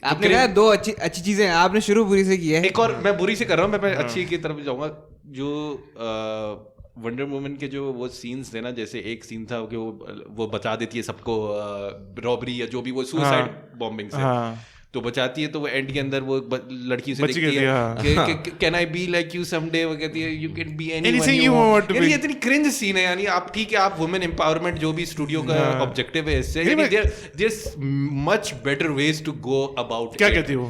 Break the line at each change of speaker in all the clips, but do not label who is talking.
आपने कहा दो अच्छी चीजें आपने शुरू बुरी से की है।
एक और मैं बुरी से कर रहा हूँ, मैं अच्छी की तरफ जाऊंगा। जो वंडर वुमन के जो वो सीन्स थे ना, जैसे एक सीन था कि वो बचा देती है सबको रॉबरी या जो भी वो सुसाइड बॉम्बिंग से तो बचाती है, तो वो एंड के अंदर वो लड़की से देखती है can I be like you someday, वो कहती है you can be anything you want. यानी इतनी क्रिंज सीन है। यानी आप ठीक है, आप वुमेन एम्पावरमेंट जो भी स्टूडियो का ऑब्जेक्टिव है इससे, there is much better ways to go about.
क्या कहती हो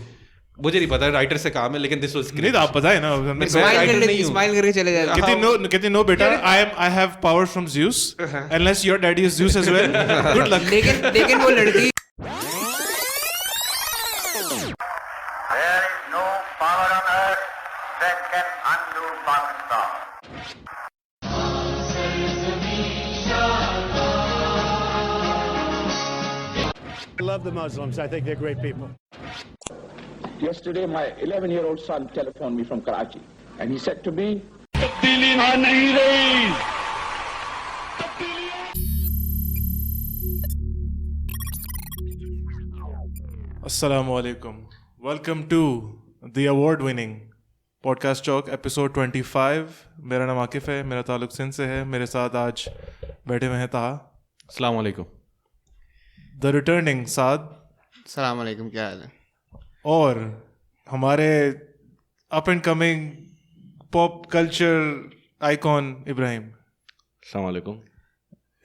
मुझे नहीं पता, राइटर से काम है, लेकिन दिस वाज
नहीं तो आप बताए ना,
स्माइल करके चले जाते।
कहते नो बेटा, I have powers from Zeus, unless your daddy is Zeus as well, good luck.
लेकिन वो लड़की
There is no power on earth that can undo Pakistan.
I love the Muslims. I think they're great people.
Yesterday, my 11-year-old son telephoned me from Karachi, and he said to me,
Assalamu alaikum. Welcome to the award-winning Podcast Talk episode 25. मेरा नाम आकिफ है, मेरा ताल्लुक सिंध से है। मेरे साथ आज बैठे हुए हैं ताहा।
अस्सलाम वालेकुम।
द रिटर्निंग साद।
सलाम अलैकुम, क्या हाल है?
और हमारे up and coming pop culture icon Ibrahim.
अस्सलाम वालेकुम।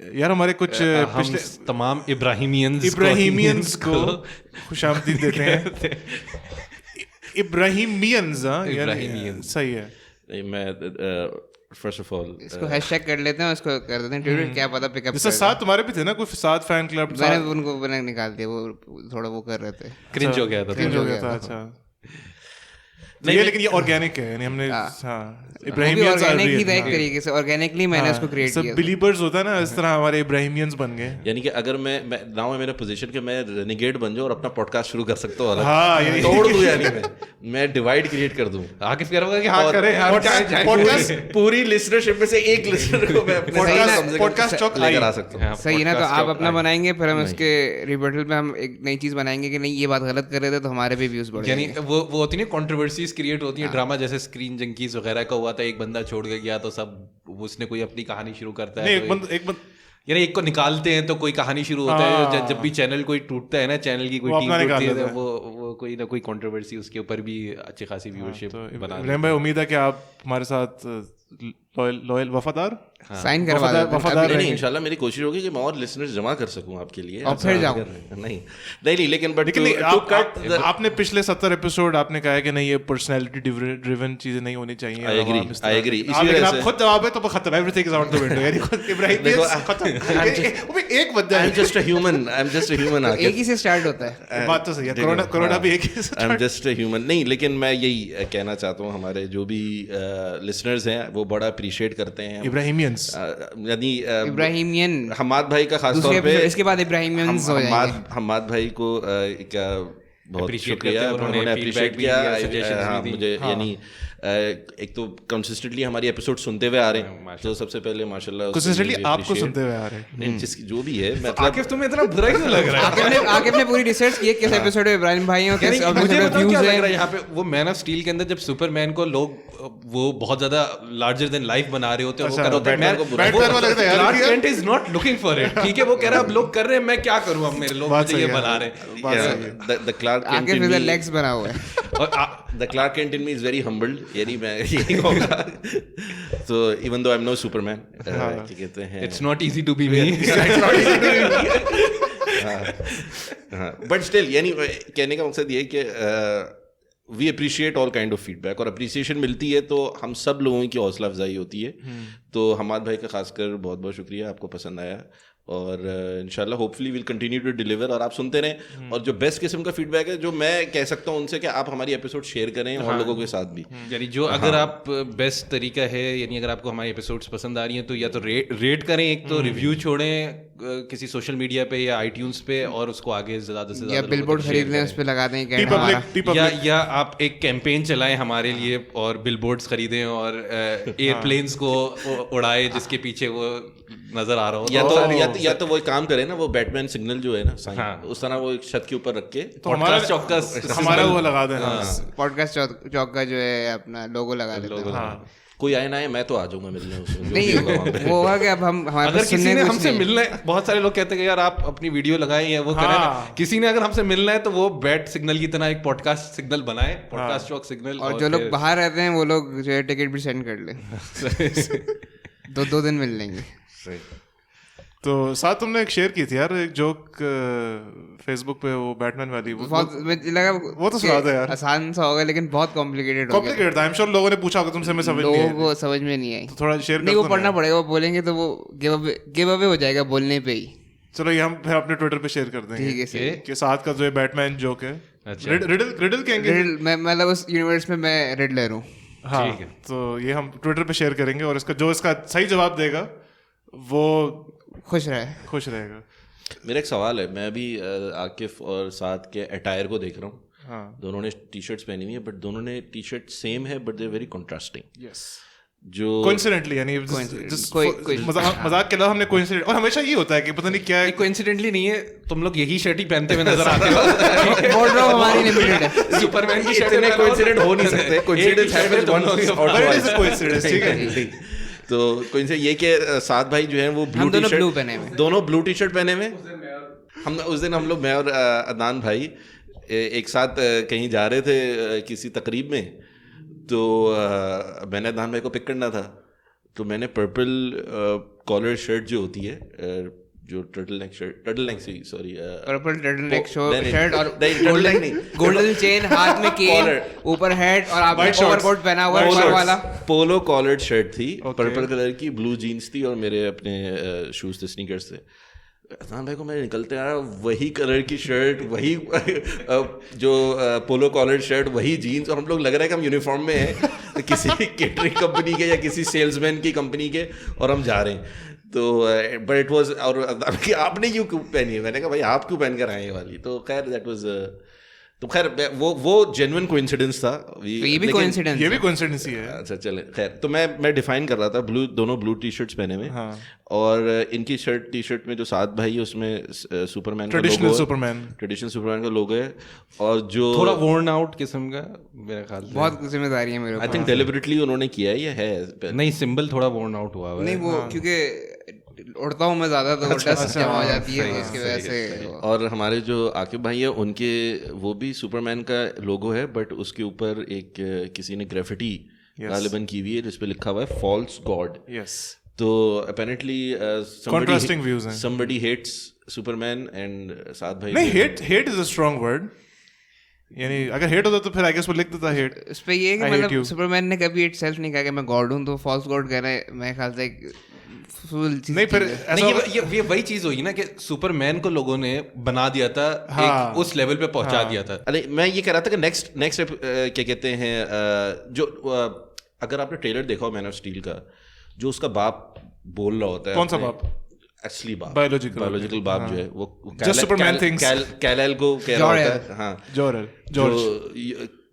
यार हमारे कुछ
पिछले तमाम इब्राहिमियंस को
खुशामदीद देते हैं। इब्राहिमियंस, सही है।
मैं फर्स्ट ऑफ ऑल
इसको हैशटैग कर लेते हैं, इसको कर देते हैं ट्विटर, क्या पता पिकअप।
जैसे साथ तुम्हारे भी थे ना कोई साथ फैन क्लब,
मैंने उनको मैंने निकाल दिया, वो थोड़ा वो कर रहे थे,
क्रिंज हो गया था।
अच्छा नहीं, लेकिन ये ऑर्गेनिक है, यानी हमने इब्राहिमियंस
ऑर्गेनिक ही था एक तरीके से, ऑर्गेनिकली मैंने इसको क्रिएट किया।
सब बिलीवर्स होता है ना, इस तरह हमारे इब्राहिमियंस बन गए।
यानी कि अगर मैं नाउ है मेरा पोजीशन कि मैं रेनिगेट बन जाऊं और अपना पॉडकास्ट शुरू कर सकता हूं,
हां
तोड़ दूं, यानी मैं डिवाइड क्रिएट कर दूं।
आकिफ कह रहा होगा कि हां करें
पॉडकास्ट पूरी लिसनरशिप में से एक लिसनर को मैं
पॉडकास्ट चौक
लेकर आ सकता हूं।
सही है ना? तो आप अपना बनाएंगे, फिर हम इसके रिबटल पे हम एक नई चीज बनाएंगे कि नहीं ये बात गलत कर रहे थे, तो हमारे भी व्यूज बढ़ेंगे।
यानी वो होती है कंट्रोवर्सीज क्रिएट होती है ड्रामा, जैसे स्क्रीन जंकीज वगैरह का हुआ था, एक बंदा छोड़ के गया तो सब उसने कोई अपनी कहानी शुरू करता है, यानी एक को निकालते हैं तो कोई कहानी शुरू होता है। जब भी चैनल कोई टूटता है ना, चैनल की कोई टीम टूटती है, वो कोई ना कोई कंट्रोवर्सी उसके ऊपर भी अच्छी खासी व्यूअरशिप बना रहे हैं।
भाई उम्मीद है कि आप हमारे साथ लॉयल वफादार
साइन करवा दें।
वफादार
नहीं, इंशाल्लाह मेरी कोशिश होगी कि मैं और लिसनर्स जमा कर सकूं आपके लिए,
और फिर जाऊं।
नहीं, लेकिन
आपने पिछले 70 एपिसोड आपने कहा है कि नहीं ये पर्सनालिटी ड्रिवन चीजें नहीं होनी चाहिए।
I agree.
लेकिन आप खुद जवाब है तो खत्म, everything is out the window. यानी खुद इब्राहिम खत्म, वो भी एक बंदा है।
I am just a human
एक ही से स्टार्ट होता है।
बात तो सही है, कोरोना भी एक ही से।
आई एम जस्ट अ ह्यूमन। नहीं, लेकिन मैं यही कहना चाहता हूँ, हमारे जो भी लिसनर्स हैं वो बड़ा अप्रिशिएट करते हैं
इब्राहिमियंस,
यानी
इब्राहिमियन
हमाद भाई का खास तौर पे।
इसके बाद इब्राहिमियंस हो जाएंगे।
हमाद भाई को क्या बहुत शुक्रिया, उन्होंने अप्रिशिएट किया। हाँ, मुझे यानी एक तो कंसिस्टेंटली हमारी एपिसोड सुनते हुए आ रहे हैं, तो सबसे पहले माशाल्लाह
कंसिस्टेंटली आपको सुनते हुए आ रहे हैं,
जो भी है। मतलब
आकिफ तुम्हें इतना बुरा क्यों लग रहा है?
आकिफ ने पूरी रिसर्च की है किस एपिसोड में इब्राहिम भाई हैं, कैसे
मुझे बताओ क्या लग रहा है यहाँ पे। वो मैन ऑफ स्टील के अंदर जब सुपरमैन को लोग वो बहुत ज्यादा लार्जर देन लाइफ बना रहे होते हैं, वो कर रहे हैं Clark Kent is not looking for it. ठीक है, वो कह रहा है अब लोग कर रहे हैं, मैं क्या करूं, अब मेरे लोग मुझे ये बना रहे हैं।
द क्लार्क केंट
आकिफ इधर लेग्स बना हुआ है,
और the Clark Kent in me is very humbled, यानी मैं यही कहूंगा। So even though I'm no Superman, क्या कहते हैं,
it's not easy to be me.
But still, यानी कहने का मकसद ये है कि we appreciate all kind of feedback, और appreciation मिलती है तो हम सब लोगों की हौसला अफजाई होती है। तो हमाद भाई का खासकर बहुत बहुत शुक्रिया, आपको पसंद आया, और इंशाल्लाह hopefully will continue to deliver, और आप सुनते रहें। और जो बेस्ट किस्म का फीडबैक है जो मैं कह सकता हूँ उनसे, कि आप हमारी एपिसोड शेयर करें और लोगों के साथ भी।
यानी जो अगर आप बेस्ट तरीका है, यानी अगर आपको हमारी एपिसोड्स पसंद आ रही हैं तो या तो रेट करें, एक तो रिव्यू छोड़ें, किसी सोशल मीडिया पे या iTunes पे और उसको आगे ज़्यादा से ज़्यादा
या
लोगों
बिलबोर्ड
तक
खरीद
share
लें,
करें।
उस पे लगा दें
टी
कैड हमारा।
पब्लिक
या आप एक कैंपेन चलाएं हमारे लिए और बिलबोर्ड्स खरीदें और एयरप्लेन्स को उड़ाए जिसके पीछे वो नजर आ रहा हो।
या तो वो एक काम करे ना, वो बैटमैन सिग्नल जो है ना साइन,
हाँ।
उस तरह वो एक छत के ऊपर रख के
तो हमारा
चौकस
हमारा वो लगा देना।
पॉडकास्ट चौक का जो है अपना लोगो लगा देते हैं।
हाँ
कोई आए ना आए, मैं तो आ जाऊंगा मिलने उसमें, जो भी
नहीं
होगा वहाँ पे।
वो होगा कि अब हम हमारे
अगर
पास
किसी
सुनने
ने
कुछ
हमसे
नहीं है।
मिलना है, बहुत सारे लोग कहते हैं कि यार आप अपनी वीडियो लगाएं या वो करें ना।
हाँ।
किसी ने अगर हमसे मिलना है तो वो बैट सिग्नल की तरह एक पॉडकास्ट सिग्नल बनाए, पॉडकास्ट चौक सिग्नल।
और जो लोग बाहर रहते हैं वो लोग जो है टिकट भी सेंड कर लें। दो दिन मिल लेंगे।
तो साथ तुमने एक शेयर की थी यार, एक जोक फेसबुक पे, वो बैटमैन वाली, वो
बहुत मुझे लगा
वो तो सुना दो यार।
आसान सा होगा लेकिन बहुत कॉम्प्लिकेटेड हो गया।
कॉम्प्लिकेटेड था। आई एम श्योर लोगों ने पूछा होगा तुमसे, मैं समझ नहीं
लोगों
आई।
को समझ में नहीं आई।
तो थोड़ा शेयर
नहीं, वो पढ़ना पड़ेगा, वो बोलेंगे तो वो गिव अवे हो जाएगा बोलने पे ही।
चलो ये हम फिर अपने ट्विटर पे शेयर कर देंगे।
ठीक है सही।
कि साथ का जो है बैटमैन जोक है,
अच्छा।
रिडल कहेंगे।
रिडल मैं मतलब उस यूनिवर्स में मैं रिडलर हूँ।
हाँ, तो ये हम ट्विटर पे शेयर करेंगे और इसका सही जवाब देगा वो
खुश रहे।
खुश रहेगा।
मेरा एक सवाल है, मैं अभी आकिफ और साथ के अटायर को देख रहा हूँ।
हाँ
दोनों ने टी शर्ट्स पहनी हुई है, बट दोनों ने टी शर्ट सेम है, but they very contrasting.
Yes,
जो
कोइंसिडेंटली, यानी मजाक के अलावा हमने कोइंसिडेंट, और हमेशा ये होता है कि पता नहीं क्या है।
कोइंसिडेंटली नहीं है, तुम लोग यही शर्ट ही पहनते हुए नजर आते हो।
बोल रहा हूँ हमारी लिमिटेड है।
सुपरमैन की शर्ट
इतने कोइंसिडेंट हो नहीं सकते। कोइंसिडेंस हैपेंस वंस और
But it is a
twice.
coincidence, ठीक है।
तो कोइंसिडेंस ये कि सात भाई जो हैं वो ब्लू
दोनों
टी-शर्ट,
blue पहने हुए।
दोनों ब्लू टी शर्ट पहने हुए। हम उस दिन हम लोग, मैं और अदनान भाई एक साथ कहीं जा रहे थे किसी तकरीब में, तो मैंने अदनान भाई को पिक करना था, तो मैंने पर्पल कॉलर शर्ट जो होती है, जो टर्टल नेक से, सॉरी,
पर्पल टर्टल नेक
नहीं,
शर्ट और
नहीं, turtleneck नहीं।
गोल्डन चेन, हाथ में केन,
Collar।
ऊपर हेड और आपने
White shorts।
ओवरकोट पहना हुआ है ऊपर वाला।
पोलो कॉलर्ड शर्ट थी,
Okay।
पर्पल कलर की, ब्लू जीन्स थी और मेरे अपने शूज थे, स्नीकर्स थे। अदनान भाई को मैं निकलते आ रहा, वही कलर की शर्ट, वही जो पोलो कॉलर्ड शर्ट, वही जीन्स, और हम लोग लग रहा है कि हम यूनिफॉर्म में हैं किसी केटरिंग कंपनी के या किसी सेल्समैन की कंपनी के, और हम जा रहे हैं। तो बट इट वाज, और आपने क्यों पहनी है? मैंने कहा भाई आप क्यों पहन कर आए ये वाली? तो खैर दैट वाज, तो खैर वो जेन्युइन कोइंसिडेंस था।
तो ये भी कोइंसिडेंस
ये भी कोइंसिडेंस ही है।
अच्छा चले, खैर, तो मैं डिफाइन कर रहा था, दोनों ब्लू टी शर्ट्स पहने हुए।
हाँ।
और इनकी टी शर्ट में जो सात भाई है उसमें सुपरमैन का
ट्रेडिशनल
लोगो,
सुपरमैन
का लोगो है, और जो
थोड़ा worn out किस्म का मेरे ख्याल से।
बहुत जिम्मेदारी है मेरे
आई
ऊपर।
थिंक डेलिबरेटली उन्होंने किया है, ये है
नहीं, सिंबल थोड़ा worn out हुआ हुआ है।
नहीं वो क्योंकि उड़ता हूँ मैं ज्यादा तो डस्ट जमा हो जाती है इसकी वजह से।
और हमारे जो आकिब भाई है उनके वो भी सुपरमैन का लोगो है, बट उसके ऊपर एक किसी ने ग्रेफिटी गालिबन की हुई है जिसपे लिखा हुआ है फॉल्स गॉड।
यस,
तो अपेरेंटली
Contrasting views हैं।
somebody hates Superman and सात भाई
नहीं, hate is a strong word, यानी अगर हेट होता तो फिर आई गेस वो लिख देता हेट।
इस पे ये है कि
I hate
मतलब
you।
सुपरमैन ने कभी इटसेल्फ नहीं कहा कि मैं गॉड हूँ, तो फॉल्स गॉड कह रहे हैं। मेरे ख्याल से एक फुल चीज
नहीं, फिर
है।
ऐसा
नहीं,
होगा-
ये वही चीज होगी ना कि सुपरमैन को लोगों ने बना दिया था,
हाँ।
एक उस लेवल पे पहुंचा दिया था।
अरे मैं ये कह रहा था कि नेक्स्ट क्या कहते हैं, जो अगर आपने ट्रेलर देखा हो मैन ऑफ स्टील का, जो उसका बाप बोल रहा होता है,
कौन सा बाप?
असली बाप,
Biological
बायोलॉजिकल बाप जो है वो
Just Superman thinks।
कैल को कह रहा होता है, हाँ,
George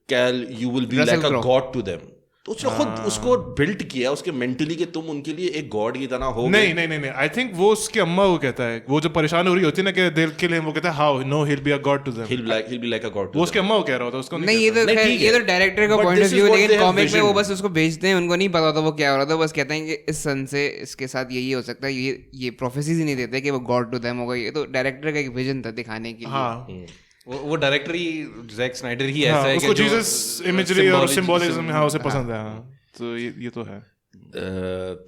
Kal you will be
Russell
like a
Crowe।
God to them. तो उसने खुद उसको बिल्ट किया उसके मेंटली कि तुम उनके लिए एक गॉड की तरह हो।
नहीं, आई थिंक वो उसकी अम्मा को कहता है, वो जो परेशान हो रही होती है ना कि दिल के लिए, वो कहता है how no he'll be a god to them.
he'll be like a god to
वो
them।
उसकी अम्मा को कह रहा होता है, उसको
नहीं, ये तो
नहीं,
खैर
ठीक
ये
है।
तो डायरेक्टर का
But
point of
this is
view है,
what
लेकिन
they have
कॉमिक में वो
vision।
बस उसको भेजते हैं, उनको नहीं पता होता वो क्या हो रहा था, बस कहते हैं कि इस सन से इसके साथ यही हो सकता है, ये प्रोफेसीज ही नहीं देते कि वो गॉड टू देम होगा। ये तो डायरेक्टर का एक विजन था दिखाने के लिए।
हाँ,
वो डायरेक्टर ही, जैक स्नाइडर ही ऐसा है
उसको
कि जो
जीसस इमेजरी और
symbolic-
सिंबोलिज्म हाँ उसे पसंद है। हाँ, तो ये तो है।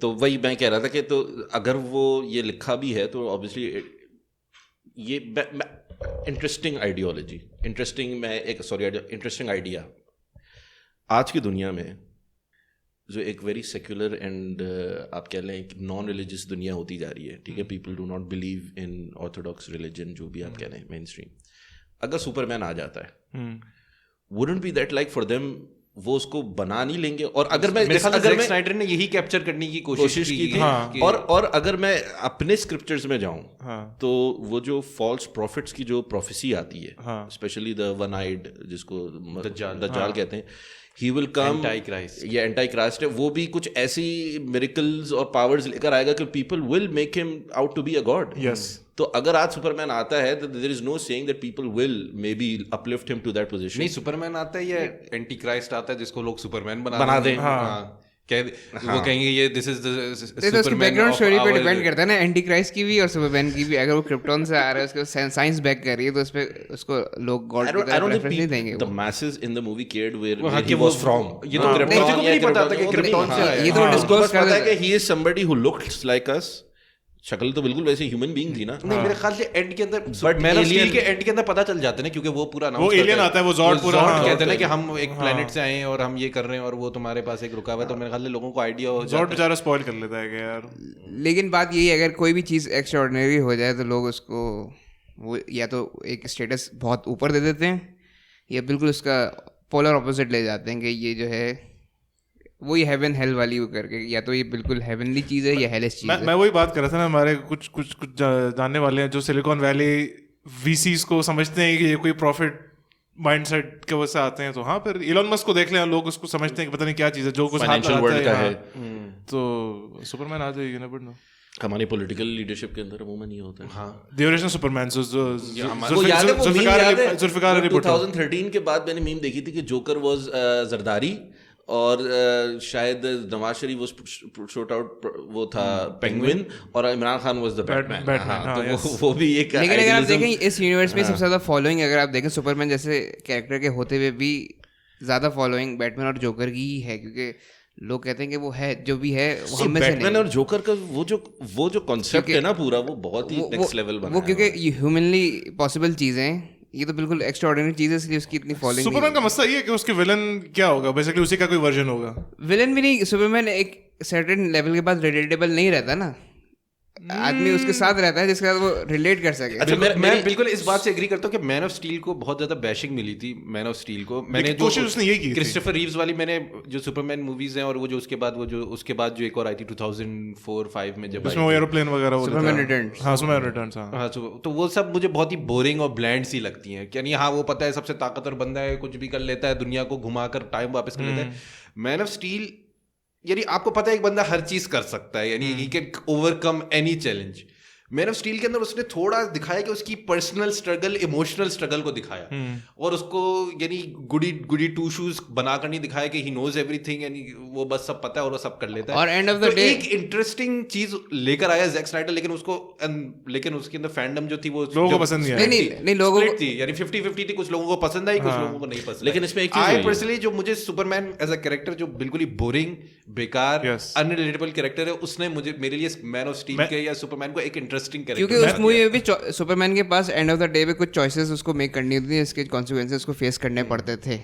तो वही मैं कह रहा था कि तो अगर वो ये लिखा भी है तो ऑब्वियसली ये इंटरेस्टिंग आइडियोलॉजी, इंटरेस्टिंग आइडिया आज की दुनिया में, जो एक वेरी सेक्युलर एंड आप कह लें एक नॉन रिलीजियस दुनिया होती जा रही है, ठीक है, people do not believe in Orthodox religion, जो भी आप कह लें मेन स्ट्रीम। अगर सुपरमैन आ जाता है, wouldn't be that like for them वो उसको बना नहीं लेंगे। और अगर मैं
मेरे ख्याल से
अगर
ज़ैक
मैं
स्नाइडर ने यही कैप्चर करने की कोशिश की थी
हाँ।
और अगर मैं अपने स्क्रिप्चर्स में जाऊं
हाँ।
तो वो जो फॉल्स प्रॉफिट्स की जो प्रोफेसी आती है,
हाँ।
स्पेशली द वन आइड जिसको दज्जाल
हाँ।
कहते हैं, ही विल कम
Antichrist।
ये एंटी क्राइस्ट है, वो भी कुछ ऐसी मिरेकल्स और पावर्स लेकर आएगा कि people will make him out to be a god.
Yes.
तो अगर आज सुपरमैन आता है तो there is no saying that people will may be uplift him to that position.
नहीं, सुपरमैन आता है या एंटी क्राइस्ट आता है जिसको लोग सुपरमैन
बना दें।
हाँ। वो कहेंगे ये दिस इज द
तो उसकी बैकग्राउंड स्टोरी पे डिपेंड करता है ना, एंटी क्राइस्ट की भी और सुपरमैन की भी। अगर वो क्रिप्टॉन से आ रहा है, उसको साइंस बैक कर रही है, तो उस पे उसको लोग गॉड की तरह रेफरेंस नहीं देंगे।
The masses in the movie cared where
हाँ,
he was from.
ये तो Krypton को भी नहीं पता था कि Krypton से आया है।
ये तो
उसको
डिस्क्लोज
बस
कर
पता है
देता
कि he is somebody who looks like us. शक्ल तो बिल्कुल वैसे ह्यूमन बीइंग थी ना।
नहीं, मेरे ख्याल से एंड के अंदर
But
man of
alien-
steel के एंड के अंदर पता चल जाता है ना, क्योंकि वो पूरा
वो alien आता है, वो Zod पूरा, हाँ।
कहते हैं ना कि हम एक प्लेनेट से आए हैं और हम ये कर रहे हैं और वो तुम्हारे पास एक रुका हुआ है, तो मेरे ख्याल से लोगों को आइडिया हो
जॉर्ड
जाता है।
बेचारा स्पॉइल कर लेता है कि यार।
लेकिन बात यही है, अगर कोई भी चीज़ एक्स्ट्राऑर्डिनरी हो जाए तो लोग उसको वो या तो एक स्टेटस बहुत ऊपर दे देते हैं या बिल्कुल उसका पोलर ऑपोजिट ले जाते हैं कि ये जो है वो ये हेवन हेल वाली वो करके, या तो ये बिल्कुल हेवनली चीज़ है या हेलिश चीज़ है।
मैं वही बात कर रहा था ना, हमारे कुछ जानने वाले हैं जो सिलिकॉन वैली वीसीज को समझते हैं कि ये कोई प्रॉफिट माइंडसेट के वजह से आते हैं। तो हाँ, फिर इलॉन मस्क को देख लें, लोग उसको समझते हैं कि पता नहीं क्या चीज़ है जो कुछ हाथ
Financial
लगाता
world का
हाँ।
है।
तो सुपरमैन आ जाएगी ना, बट
हमारी पॉलिटिकल लीडरशिप के अंदर अमूमन ये होता है। हाँ।
The original Superman,
वो याद है वो मीम याद है
जुल्फिकार अली भुट्टो।
2013 के बाद मैंने मीम देखी थी कि जोकर वाज जरदारी और शायद नवाज शरीफ वो शॉट आउट वो था पेंगुइन और Imran Khan was the Batman. हाँ, तो वो भी एक
लेकिन अगर आप देखें इस यूनिवर्स में सबसे ज़्यादा फॉलोइंग, अगर आप देखें सुपरमैन जैसे कैरेक्टर के होते हुए भी ज़्यादा फॉलोइंग बैटमैन और जोकर की ही है, क्योंकि लोग कहते हैं कि वो है जो भी है वो हम में से
बैटमैन
नहीं।
और जोकर का वो जो कॉन्सेप्ट है ना पूरा, वो बहुत ही नेक्स्ट लेवल बना
वो
है।
क्योंकि ये ह्यूमनली पॉसिबल चीज़ें हैं, ये तो बिल्कुल एक्स्ट्राऑर्डिनरी चीज़ है, इसलिए उसकी इतनी फॉलोइंग।
सुपरमैन का मसला ये है कि उसके विलन क्या होगा, बेसिकली उसी का कोई वर्जन होगा।
विलन भी नहीं, सुपरमैन एक सर्टेन लेवल के बाद रिलेटेबल नहीं रहता ना, आदमी उसके साथ रहता है जिसके साथ वो रिलेट कर सके।
अच्छा,
मैं बिल्कुल इस बात से एग्री करता हूँ कि मैन ऑफ स्टील को बहुत ज्यादा बैशिंग मिली थी। मैन ऑफ स्टील को मैंने
लेकिन कोशिश उसने यही की थी।
क्रिस्टोफर रीव्स वाली मैंने जो सुपरमैन मूवीज हैं और वो जो उसके बाद जो एक और आई थी 2004-5 में जब
उसमें वो एरोप्लेन वगैरह वो
सुपरमैन रिटर्न्स।
हाँ, सुपरमैन रिटर्न्स। हाँ,
हाँ, तो वो सब मुझे बहुत ही बोरिंग और ब्लैंड सी लगती हैं। यानी हाँ, वो पता है सबसे ताकतवर बंदा है, कुछ भी कर लेता है, दुनिया को घुमाकर टाइम वापस कर लेता है। मैन ऑफ स्टील यानी आपको पता है एक बंदा हर चीज कर सकता है, यानी he can overcome any challenge. Man of Steel के अंदर उसने थोड़ा दिखाया कि उसकी पर्सनल स्ट्रगल, इमोशनल स्ट्रगल को दिखाया और उसको यानी गुडी टू शूज बनाकर नहीं दिखाया कि ही नोज एवरीथिंग, यानी वो बस सब पता है और वो सब कर लेता है।
और एंड ऑफ द डे
एक इंटरेस्टिंग चीज लेकर आया ज़ैक स्नाइडर, लेकिन उसके अंदर फैंडम जो थी वो
लोगों को पसंद नहीं आया।
नहीं लोगों
Split थी, यानी 50-50 थी। कुछ लोगों को पसंद आई, कुछ लोगों को नहीं पसंद।
लेकिन इसमें एक चीज
आई
हुई है।
पर्सनली जो मुझे सुपरमैन एज अ कैरेक्टर जो बिल्कुल ही बोरिंग, बेकार,
Yes.
अनरिलेटेबल कैरेक्टर है, उसने मेरे लिए मैन ऑफ स्टील के या सुपरमैन को एक इंटरेस्टिंग
क्योंकि
कैरेक्टर
उस मूवी में भी सुपरमैन के पास एंड ऑफ द डे पे कुछ चॉइसेस उसको मेक करनी होती थी, इसके कॉन्सिक्वेंसेस उसको फेस करने पड़ते थे।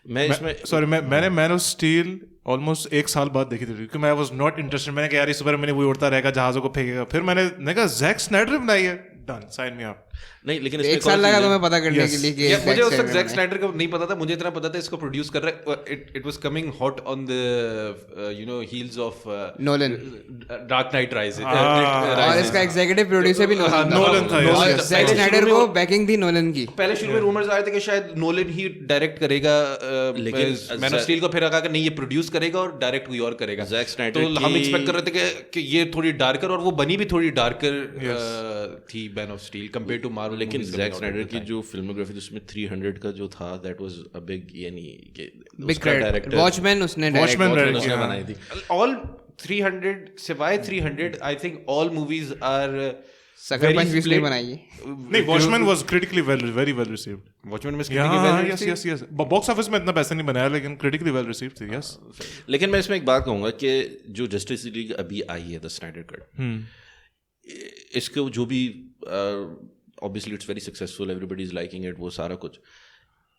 मैं इसमें
मैंने मैन ऑफ स्टील ऑलमोस्ट 1 साल बाद देखी थी, क्योंकि मैं वाज नॉट इंटरेस्टेड। मैंने कहा यार इस बार मैंने वो उड़ता रहेगा, जहाजों को फेंकेगा। फिर मैंने कहा ज़ैक स्नाइडर ने बनाई है, डन, साइन मी अप।
नहीं, लेकिन
एक साल लगा तुम्हें पता करने के लिए कि
मुझे उस वक्त ज़ैक स्नाइडर का नहीं पता था। मुझे इतना पता था इसको प्रोड्यूस कर रहा है। It was coming hot on the heels of
Nolan,
dark night rises.
और इसका एग्जीक्यूटिव प्रोड्यूसर भी
नोलन था।
और ज़ैक स्नाइडर को बैकिंग थी नोलन की।
पहले शुरू में रूमर्स आए थे कि शायद नोलन ही डायरेक्ट करेगा, लेकिन मैन ऑफ स्टील को फिर कहा कि नहीं, ये प्रोड्यूस करेगा और डायरेक्ट कोई और करेगा।
ज़ैक स्नाइडर
तो हम एक्सपेक्ट कर रहे थे कि ये थोड़ी डार्कर, और वो बनी भी थोड़ी डार्कर थी Man of Steel compare to Marvel.
लेकिन ज़ैक स्नाइडर की जो फिल्मोग्राफी उसमें 300 का जो था, दैट वाज अ बिग, यानी उसका डायरेक्टर
वॉचमैन उसने
बनाई थी।
ऑल 300 सिवाय 300 I think all movies are
Sucker Punch भी उसने बनाई है।
नहीं, Watchmen was critically very well received.
Watchmen में
यस बॉक्स ऑफिस में इतना पैसा नहीं बनाया, लेकिन क्रिटिकली वेल रिसीव्ड थी। यस,
लेकिन मैं इसमें एक बात कहूंगा कि जो जस्टिस लीग अभी आई है, द स्नाइडर कट, इसको जो भी obviously it's very successful, everybody is liking it, वो सारा कुछ,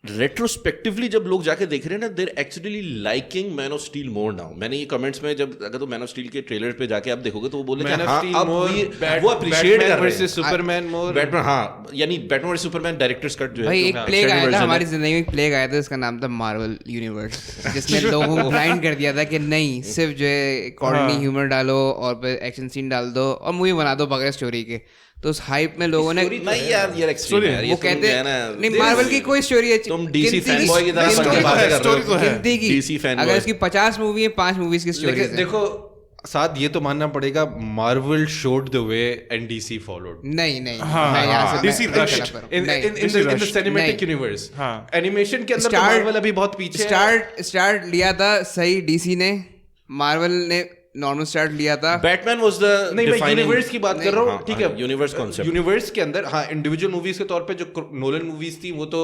रेट्रोस्पेक्टिवली जब लोग जाके देख रहे हैं ना, they're actually liking Man of Steel more now. मैंने ये कमेंट्स में जब अगर तो मैन ऑफ स्टील के ट्रेलर पे जाके आप देखोगे तो वो बोले कि हाँ अब वो अप्रिशिएट कर रहे हैं.
सुपरमैन मोर
बैटमैन, हाँ, यानी Batman versus Superman directors cut जो है.
भाई एक प्लेग आया था हमारी जिंदगी में, एक प्लेग आया था जिसका नाम था मार्वल यूनिवर्स, जिसने लोगों को ब्लाइंड कर दिया था कि नहीं सिर्फ जो है कॉमेडी ह्यूमर डालो और फिर एक्शन सीन डाल दो और मूवी बना दो बगैर स्टोरी के. तो उस हाइप में लोगों ने
नहीं यार एक्सट्रीम है
वो कहते हैं नहीं मार्वल की कोई स्टोरी है,
तुम डीसी फैनबॉय की तरह बातें कर रहे हो.
गिनती की
DC fanboy.
अगर इसकी 50 मूवी है 5 मूवीज की स्टोरी
लेकिन देखो साथ ये तो मानना पड़ेगा, Marvel showed the way and DC followed.
नहीं मैं यहाँ से
DC rushed.
In the cinematic universe. Animation के अंदर मार्वल अभी बहुत पीछे है.
स्टार्ट लिया था सही डीसी ने, मार्वल ने नॉर्मल स्टार्ट लिया था.
बैटमैन वाज द
नहीं, मैं यूनिवर्स की बात कर रहा हूँ. ठीक है,
यूनिवर्स कॉन्सेप्ट.
यूनिवर्स के अंदर हाँ इंडिविजुअल मूवीज के तौर पे जो नोलन मूवीज थी वो तो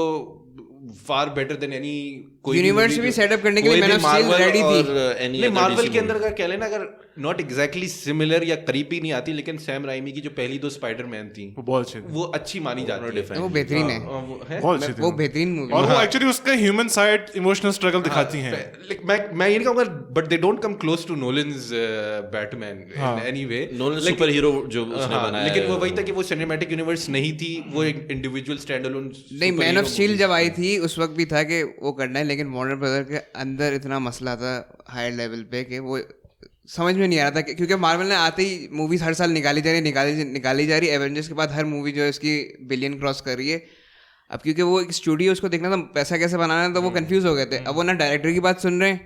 far better than any.
Universe भी सेटअप करने के लिए मैन ऑफ स्टील रेडी थी.
नहीं, मार्वल के अंदर का कह लेना अगर नॉट एग्जैक्टली सिमिलर या करीब ही नहीं आती, लेकिन सैम राइमी की जो पहली 2 स्पाइडरमैन थी
वो बहुत अच्छी थी.
वो अच्छी मानी जाती है.
वो बेहतरीन है,
बहुत अच्छी थी
वो बेहतरीन मूवी.
और वो एक्चुअली उसका ह्यूमन साइड इमोशनल स्ट्रगल दिखाती हैं.
मैं ये नहीं कहूंगा but they don't come close to Nolan's Batman in any way.
Nolan super hero जो उसने बनाया,
लेकिन वो वही था कि वो सिनेमैटिक यूनिवर्स नहीं थी, वो एक इंडिविजुअल स्टैंड अलोन.
नहीं, मैन ऑफ स्टील जब आई थी उस वक्त भी था कि वो करना है, लेकिन वार्नर ब्रदर के अंदर इतना मसला था हायर लेवल पे कि वो समझ में नहीं आ रहा था क्योंकि मार्वल ने आते ही मूवीज हर साल निकाली जा रही. एवेंजर्स के बाद हर मूवी जो है इसकी बिलियन क्रॉस कर रही है. अब क्योंकि वो एक स्टूडियो उसको देखना था पैसा कैसे बनाना है, तो वो कंफ्यूज हो गए थे. अब वो ना डायरेक्टर की बात सुन रहे हैं.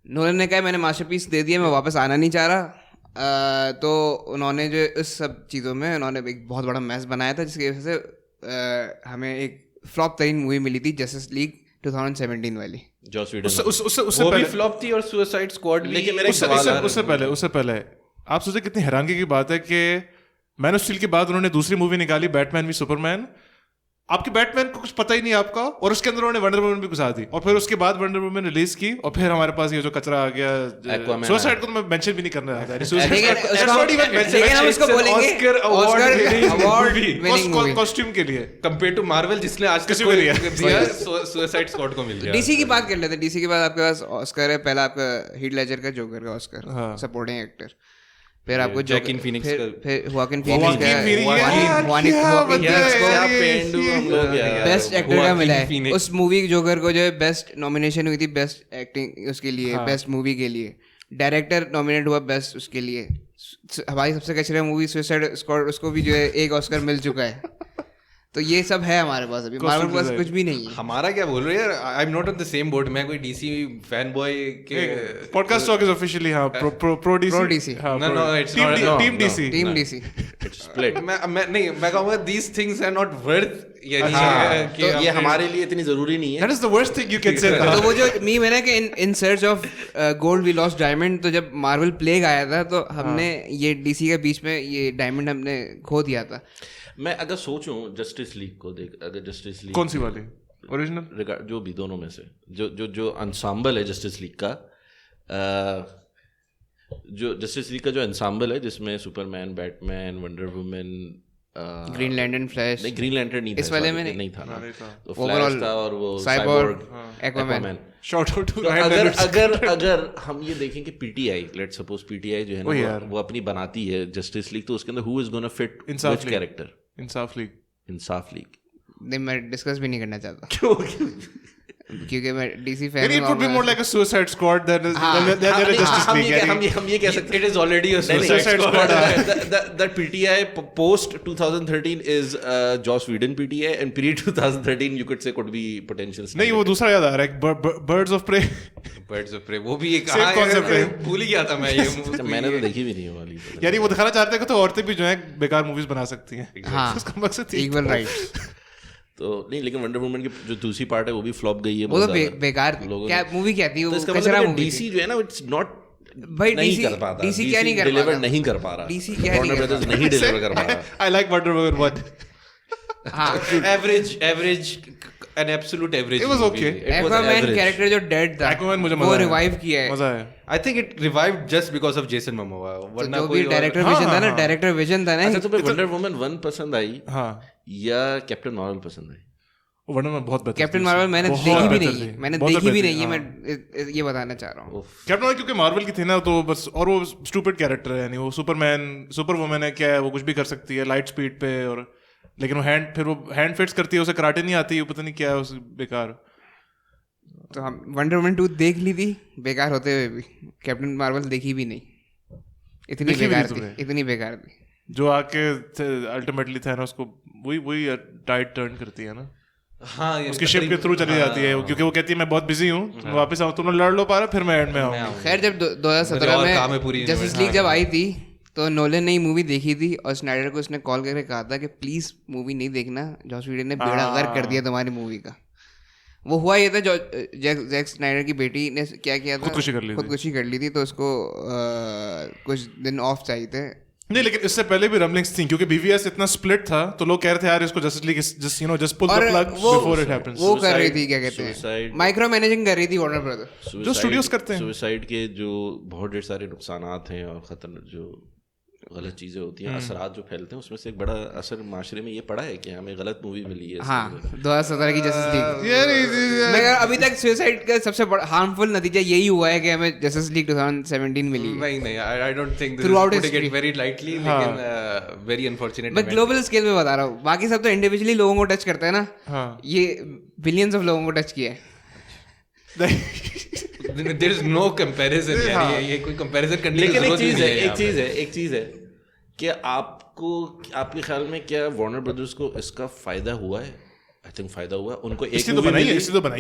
नोलन ने कहा मैंने मास्टरपीस दे दिया, मैं वापस आना नहीं चाह रहा. तो उन्होंने जो इस सब चीज़ों में उन्होंने एक बहुत बड़ा मैस बनाया था, जिसकी वजह से हमें एक फ्लॉप तरीन मूवी मिली थी जस्टिस लीग 2017 वाली.
जॉस व्हीडन
उससे
वो भी
पहले
फ्लॉप थी और सुसाइड स्क्वाड.
लेकिन मेरा एक सवाल है.
उससे पहले आप सोचे कितनी हैरानगी की बात है कि मैन ऑफ स्टील के बाद उन्होंने दूसरी मूवी निकाली बैटमैन वी सुपरमैन. आपके बैटमैन को कुछ पता ही नहीं आपका, और उसके अंदर उन्होंने वंडर वुमन भी घुसा दी, और फिर उसके बाद वंडर वुमन रिलीज की, और फिर हमारे पास ये जो कचरा आ गया सुसाइड को तो मैं मेंशन भी नहीं करना चाहता.
लेकिन हम उसको बोलेंगे अवार्ड विनिंग मूवी
कॉस्ट्यूम के लिए
कंपेयर टू मार्वल जिसने आज तक
किसी को नहीं
दिया सुसाइड स्क्वाड को मिल गया.
डीसी की बात कर लेते हैं. डीसी के बाद आपके पास ऑस्कर है. पहला आपका हीथ लेजर का जोकर का ऑस्कर सपोर्टिंग एक्टर, फिर आपको
जैकिन फिनिक्स
फिर हुआकिन फिनिक्स को बेस्ट एक्टर का मिला है. उस मूवी जोकर को जो है बेस्ट नॉमिनेशन हुई थी बेस्ट एक्टिंग उसके लिए, बेस्ट मूवी के लिए. डायरेक्टर नॉमिनेट हुआ बेस्ट उसके लिए. हमारी सबसे कचरा मूवी सुसाइड स्क्वाड, उसको भी जो है एक ऑस्कर मिल चुका है. तो ये सब है हमारे पास. अभी हमारे पास कुछ भी नहीं है.
हमारा क्या बोल रहे हैं, I am not on the same boat. मैं कोई डीसी फैन बॉय के
podcast talk is officially pro DC.
No, it's not
team DC
it's split.
मैं नहीं, मैं कहूंगा these things are not worth.
तो ये हमारे लिए इतनी जरूरी नहीं है.
That is the worst thing you can say.
तो वो जो मीम है ना कि in search of gold we lost diamond, तो जब मार्वल प्लेग आया था तो हमने ये डीसी के बीच में ये डायमंड हमने खो दिया था.
मैं अगर सोचूं जस्टिस लीग को देख, अगर जस्टिस लीग
कौन सी वाली ओरिजिनल
जो भी दोनों में से जो अंसाम्बल है जस्टिस लीग का, जो जस्टिस लीग का जो अंसाम्बल है जिसमें Superman, Batman, wonder woman,
green lantern, flash.
नहीं, ग्रीन लैंटर्न नहीं था
इस वाले में
नहीं था ना. तो
ओवरऑल
फ्लैश था और वो
Cyborg, Aquaman.
Shout out to
अगर हम ये देखें कि पीटीआई, लेट्स सपोज पीटीआई जो है ना वो अपनी बनाती है जस्टिस लीग, तो उसके अंदर who is gonna fit which character? Insaf league.
नहीं, मैं डिस्कस भी नहीं करना चाहता क्योंकि मैं डीसी फैन हूं.
It would be more like a Suicide Squad than a Justice League.
हम ये कह सकते हैं it is already a Suicide Squad.
That PTI post 2013 is Joss Whedon PTI, and pre 2013 you could say could be potential.
नहीं, वो दूसरा याद आ रहा है, Birds of Prey.
वो भी एक
Same concept है.
भूल ही गया था मैं ये.
मैंने तो देखी भी नहीं वाली.
यानी वो दिखाना चाहते हैं कि तो औरतें भी जो है बेकार मूवीज बना सकती हैं. उसका मकसद
इक्वल राइट.
तो नहीं, लेकिन वंडर वुमन की जो दूसरी पार्ट है वो भी फ्लॉप गई है.
वो तो बेकार थी. क्या मूवी क्या थी वो? कचरा मूवी.
डीसी जो है ना इट्स नॉट
भाई
नहीं कर पाता.
डीसी क्या नहीं कर
डिलीवर नहीं कर पा रहा.
डीसी क्या नहीं कर
रहा, नहीं डिलीवर कर पा रहा.
I like Wonder Woman 1.
Average an absolute average.
It was okay.
Aquaman character जो डेड था,
Aquaman मुझे
वो रिवाइव किया है.
मजा आया.
I think it revived just because of Jason Momoa.
वरना कोई डायरेक्टर विजन था ना, डायरेक्टर विजन था ना.
अच्छा, तो वंडर वुमन 1 पसंद आई
हाँ
या कैप्टन मार्वल पसंद आई?
वंडर वुमन बहुत बेहतर
कैप्टन
थी
मार्वल
उसमें।
मैंने
बहुत
देखी भी
बेहतर
नहीं
थी,
है, मैंने
बहुत
देखी भी
बेहतर
नहीं है,
थी,
मैं ये बताना चाह रहा हूँ।
कैप्टन मार्वल क्योंकि मार्वल की थी ना, तो बस, और वो स्टूपिड कैरेक्टर है, यानी वो सुपरमैन सुपर वुमन है, क्या है वो, कुछ भी कर सकती है लाइट स्पीड पे, और लेकिन वो हैंड फिट्स करती है, उसे कराटे नहीं आती, वो पता नहीं क्या है उस बेकार।
तो हम वंडर वुमन 2 देख ली थी बेकार होते हुए भी, कैप्टन मार्वल देखी भी नहीं, इतनी
देखी भी
बेकार
नहीं
थी,
तुमने?
इतनी बेकार थी।
जो आके अल्टीमेटली थैनोस को वही टाइट टर्न करती है ना,
हाँ ये
उसकी शिप के थ्रू चली जाती है, क्योंकि वो कहती है मैं बहुत बिजी हूँ, तुम वापस आओ, तुम लड़ लो पारा, फिर मैं एंड में आऊँ।
खैर जब 2017
और काम है पूरी
में जस्टिस लीग जब आई थी तो नोलन ने मूवी देखी थी और स्नाइडर को उसने कॉल करके कहा था कि प्लीज मूवी नहीं देखना, जॉस व्हीडन ने बेड़ा गर्क कर दिया तुम्हारी मूवी का। वो हुआ ये था, जो जैक स्नाइडर की बेटी ने क्या किया था, खुदकुशी कर ली थी, तो उसको कुछ दिन ऑफ चाहिए थे।
नहीं, लेकिन इससे पहले भी रमलिंग्स थी, क्योंकि बीवीएस इतना स्प्लिट था, तो लोग कह रहे थे यार इसको Justice League just pull the plug before it happens.
वो कर रही थी, क्या कहते हैं, माइक्रो मैनेजिंग कर रही थी वार्नर ब्रदर,
जो स्टूडियोज करते हैं।
सुसाइड के जो बहुत ढेर सारे नुकसानात हैं और खतरनाक जो गलत चीजें होती हैं, असरात जो फैलते हैं, उसमें से एक बड़ा असर माशरे में ये पड़ा है कि हमें गलत मूवी मिली है।
हाँ 2017 की जस्टिस लीग। मगर अभी तक सुसाइड का सबसे बड़ा हार्मफुल नतीजा यही हुआ है कि हमें जस्टिस लीग 2017 मिली है।
नहीं I don't think
Throughout
this is
history.
Very lightly, लेकिन वेरी अनफॉर्चुनेट।
मैं ग्लोबल स्केल में बता रहा हूँ, बाकी सब तो इंडिविजुअली लोगों को टच करता है ना, ये बिलियंस ऑफ लोगों को टच किया है।
देयर इज नो कंपैरिजन यार, ये कोई कंपैरिजन करने की
लेकिन
जरूरत नहीं है।
एक चीज है कि आपको, आपके ख्याल में क्या वार्नर ब्रदर्स को इसका फायदा हुआ है? आई थिंक फायदा हुआ है उनको। एक
तो बनाई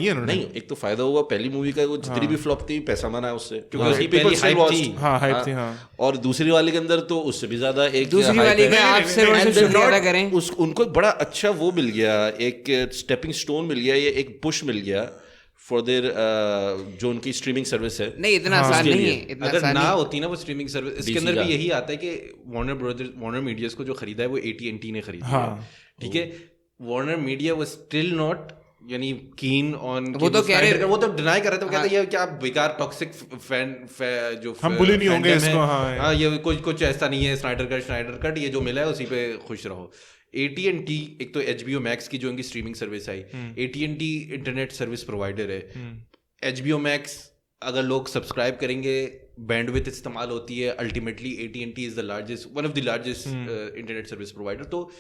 है उन्होंने।
नहीं, एक तो फायदा हुआ पहली मूवी का, वो जितनी भी फ्लॉप थी पैसा बना उससे, क्योंकि उसकी
पहली
people still
hype थी।
watched।
हाँ, hype थी, हाँ।
और दूसरी वाले के अंदर तो उससे भी ज्यादा एक
दूसरी वाली का आप सिर्फ
And they're
शुक्रिया
not-
करें,
उनको एक बड़ा अच्छा वो मिल गया, एक स्टेपिंग स्टोन मिल गया, ये एक पुश मिल गया फॉर देयर जो उनकी स्ट्रीमिंग सर्विस है।
नहीं इतना आसान
उसके
नहीं
लिए।
है, इतना
अगर
आसान
ना
नहीं।
होती ना वो स्ट्रीमिंग सर्विस, इसके अंदर भी यही आता है कि वार्नर मीडियाज को जो खरीदा है वो AT&T ने खरीदा है, ठीक है। Warner media was still not यानी कीन ऑन,
वो तो कह रहे,
वो तो डिनाई कर रहे थे, वो कहते हैं ये क्या बेकार टॉक्सिक फैन जो
हम बुली नहीं होंगे इसको,
हाँ ये कुछ ऐसा नहीं है, स्नाइडर कट ये जो मिला है उसी पे खुश रहो। AT&T एक तो HBO Max की जो उनकी स्ट्रीमिंग सर्विस आई, AT&T इंटरनेट सर्विस प्रोवाइडर है, HBO Max अगर लोग सब्सक्राइब करेंगे बैंडविड्थ इस्तेमाल होती है, ultimately AT&T is the largest, one of the largest internet service provider, तो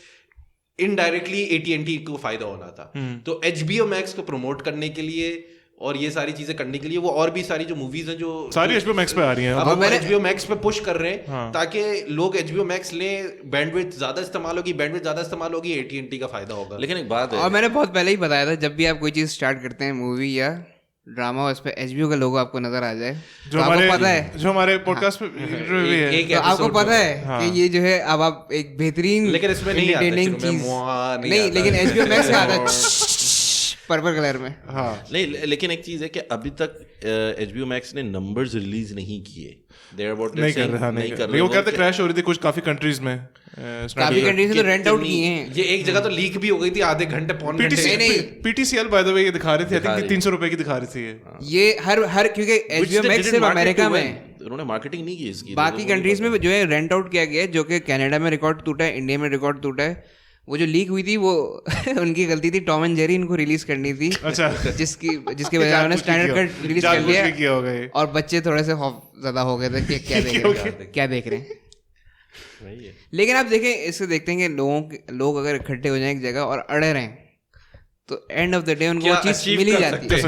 इनडायरेक्टली AT&T को फायदा होना था। तो HBO Max को प्रमोट करने के लिए और ये सारी चीजें करने के लिए वो और भी सारी जो मूवीज हैं जो
सारी HBO Max पे आ रही हैं,
अब वो HBO Max पे पुश कर रहे हैं ताकि लोग HBO Max लें, बैंडविड्थ ज्यादा इस्तेमाल होगी, AT&T का फायदा होगा।
लेकिन एक बात है,
और मैंने बहुत पहले ही बताया था, जब भी आप कोई चीज स्टार्ट करते हैं, मूवी या ड्रामा, उस पे HBO का लोगो आपको नजर आ जाए,
जो
तो आपको पता है,
जो हमारे पॉडकास्ट में भी है,
तो आपको पता है कि ये जो है अब आप एक बेहतरीन
लेकिन इसमें नहीं आता,
entertaining
शुरू में
चीज
मुआ नहीं
नहीं,
आता।
लेकिन HBO Max का आता है पर्पल कलर में।
हाँ।
नहीं, लेकिन एक चीज है कि अभी तक HBO Max ने नंबर्स रिलीज नहीं किए,
नहीं कर रहे, वो कहते क्रैश हो रही थी कुछ काफी कंट्रीज में,
काफी कंट्रीज में तो रेंट आउट किए हैं।
ये एक जगह तो लीक भी हो गई थी, आधे घंटे पौन घंटे।
PTCL बाय द वे ये दिखा रही थी, आई थिंक 300 रुपए की दिखा रही थी
ये हर क्योंकि HBO Max सिर्फ अमेरिका में,
उन्होंने मार्केटिंग नहीं की इसकी,
बाकी कंट्रीज में जो है रेंट आउट किया गया है, जो कि कनाडा में रिकॉर्ड टूटा है, इंडिया में रिकॉर्ड टूटा है। वो जो लीक हुई थी वो उनकी गलती थी, टॉम एंड जेरी इनको रिलीज करनी थी,
अच्छा
जिसके वजह से उन्होंने स्टैंडर्ड कट रिलीज कर लिया
हो गए,
और बच्चे थोड़े से ज्यादा हो गए थे कि क्या देख रहे हैं। लेकिन आप देखें, इससे देखते हैं कि लोग अगर इकट्ठे हो जाएं एक जगह और अड़े रहें, तो एंड ऑफ द डे उनको वो चीज मिल ही जाती है।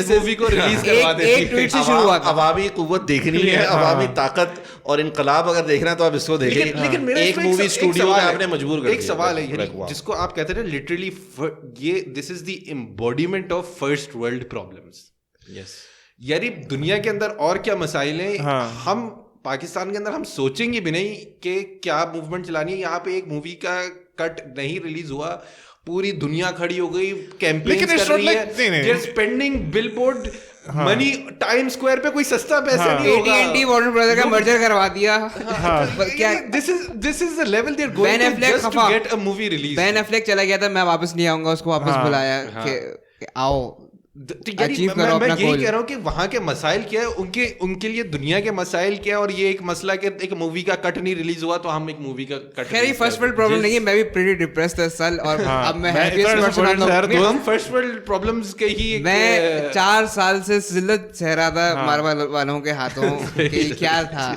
मूवी को रिलीज करवा देती है।
एक ट्वीट से शुरू हुआ था,
अवामी कुव्वत देखनी है, अवामी ताकत और इनकलाब अगर देखना है तो आप इसको देखें।
लेकिन मेरा
एक मूवी स्टूडियो में आपने मजबूर कर
एक सवाल है जिसको आप कहते हैं लिटरली, ये this is the embodiment of first world problems.
Yes
यानी दुनिया के अंदर और क्या मसाइल हैं, हम पाकिस्तान के अंदर हम सोचेंगे भी नहीं कि क्या मूवमेंट चलानी है। यहाँ पे एक मूवी का कट नहीं रिलीज हुआ, पूरी दुनिया खड़ी हो गई, कैंपेन कर रही है, they are spending billboard money, Times Square पे कोई सस्ता पैसा नहीं होगा।
AT&T वार्नर ब्रदर का मर्जर करवा दिया।
क्या this is the level they are going to just to get a movie release.
Ben Affleck चला गया था, मैं वापस नहीं आऊंगा, उसको वापस बुलाया कि आओ अचीव करो अपना
मैं यही
गोल।
कह रहा हूँ कि वहाँ के मसाइल क्या है, उनके लिए दुनिया के मसाइल क्या है, और ये एक मसला कि एक मूवी का कट नहीं रिलीज हुआ तो हम एक मूवी का कट।
खैर ये फर्स्ट वर्ल्ड प्रॉब्लम नहीं है, मैं भी प्रीटी डिप्रेस्ड था साल, और अब मैं हैप्पीएस्ट पर्सन हूं।
हम फर्स्ट वर्ल्ड प्रॉब्लम्स के ही
मैं 4 साल से जिल्लत सह रहा था मारवाल वालों के हाथों कि क्या था,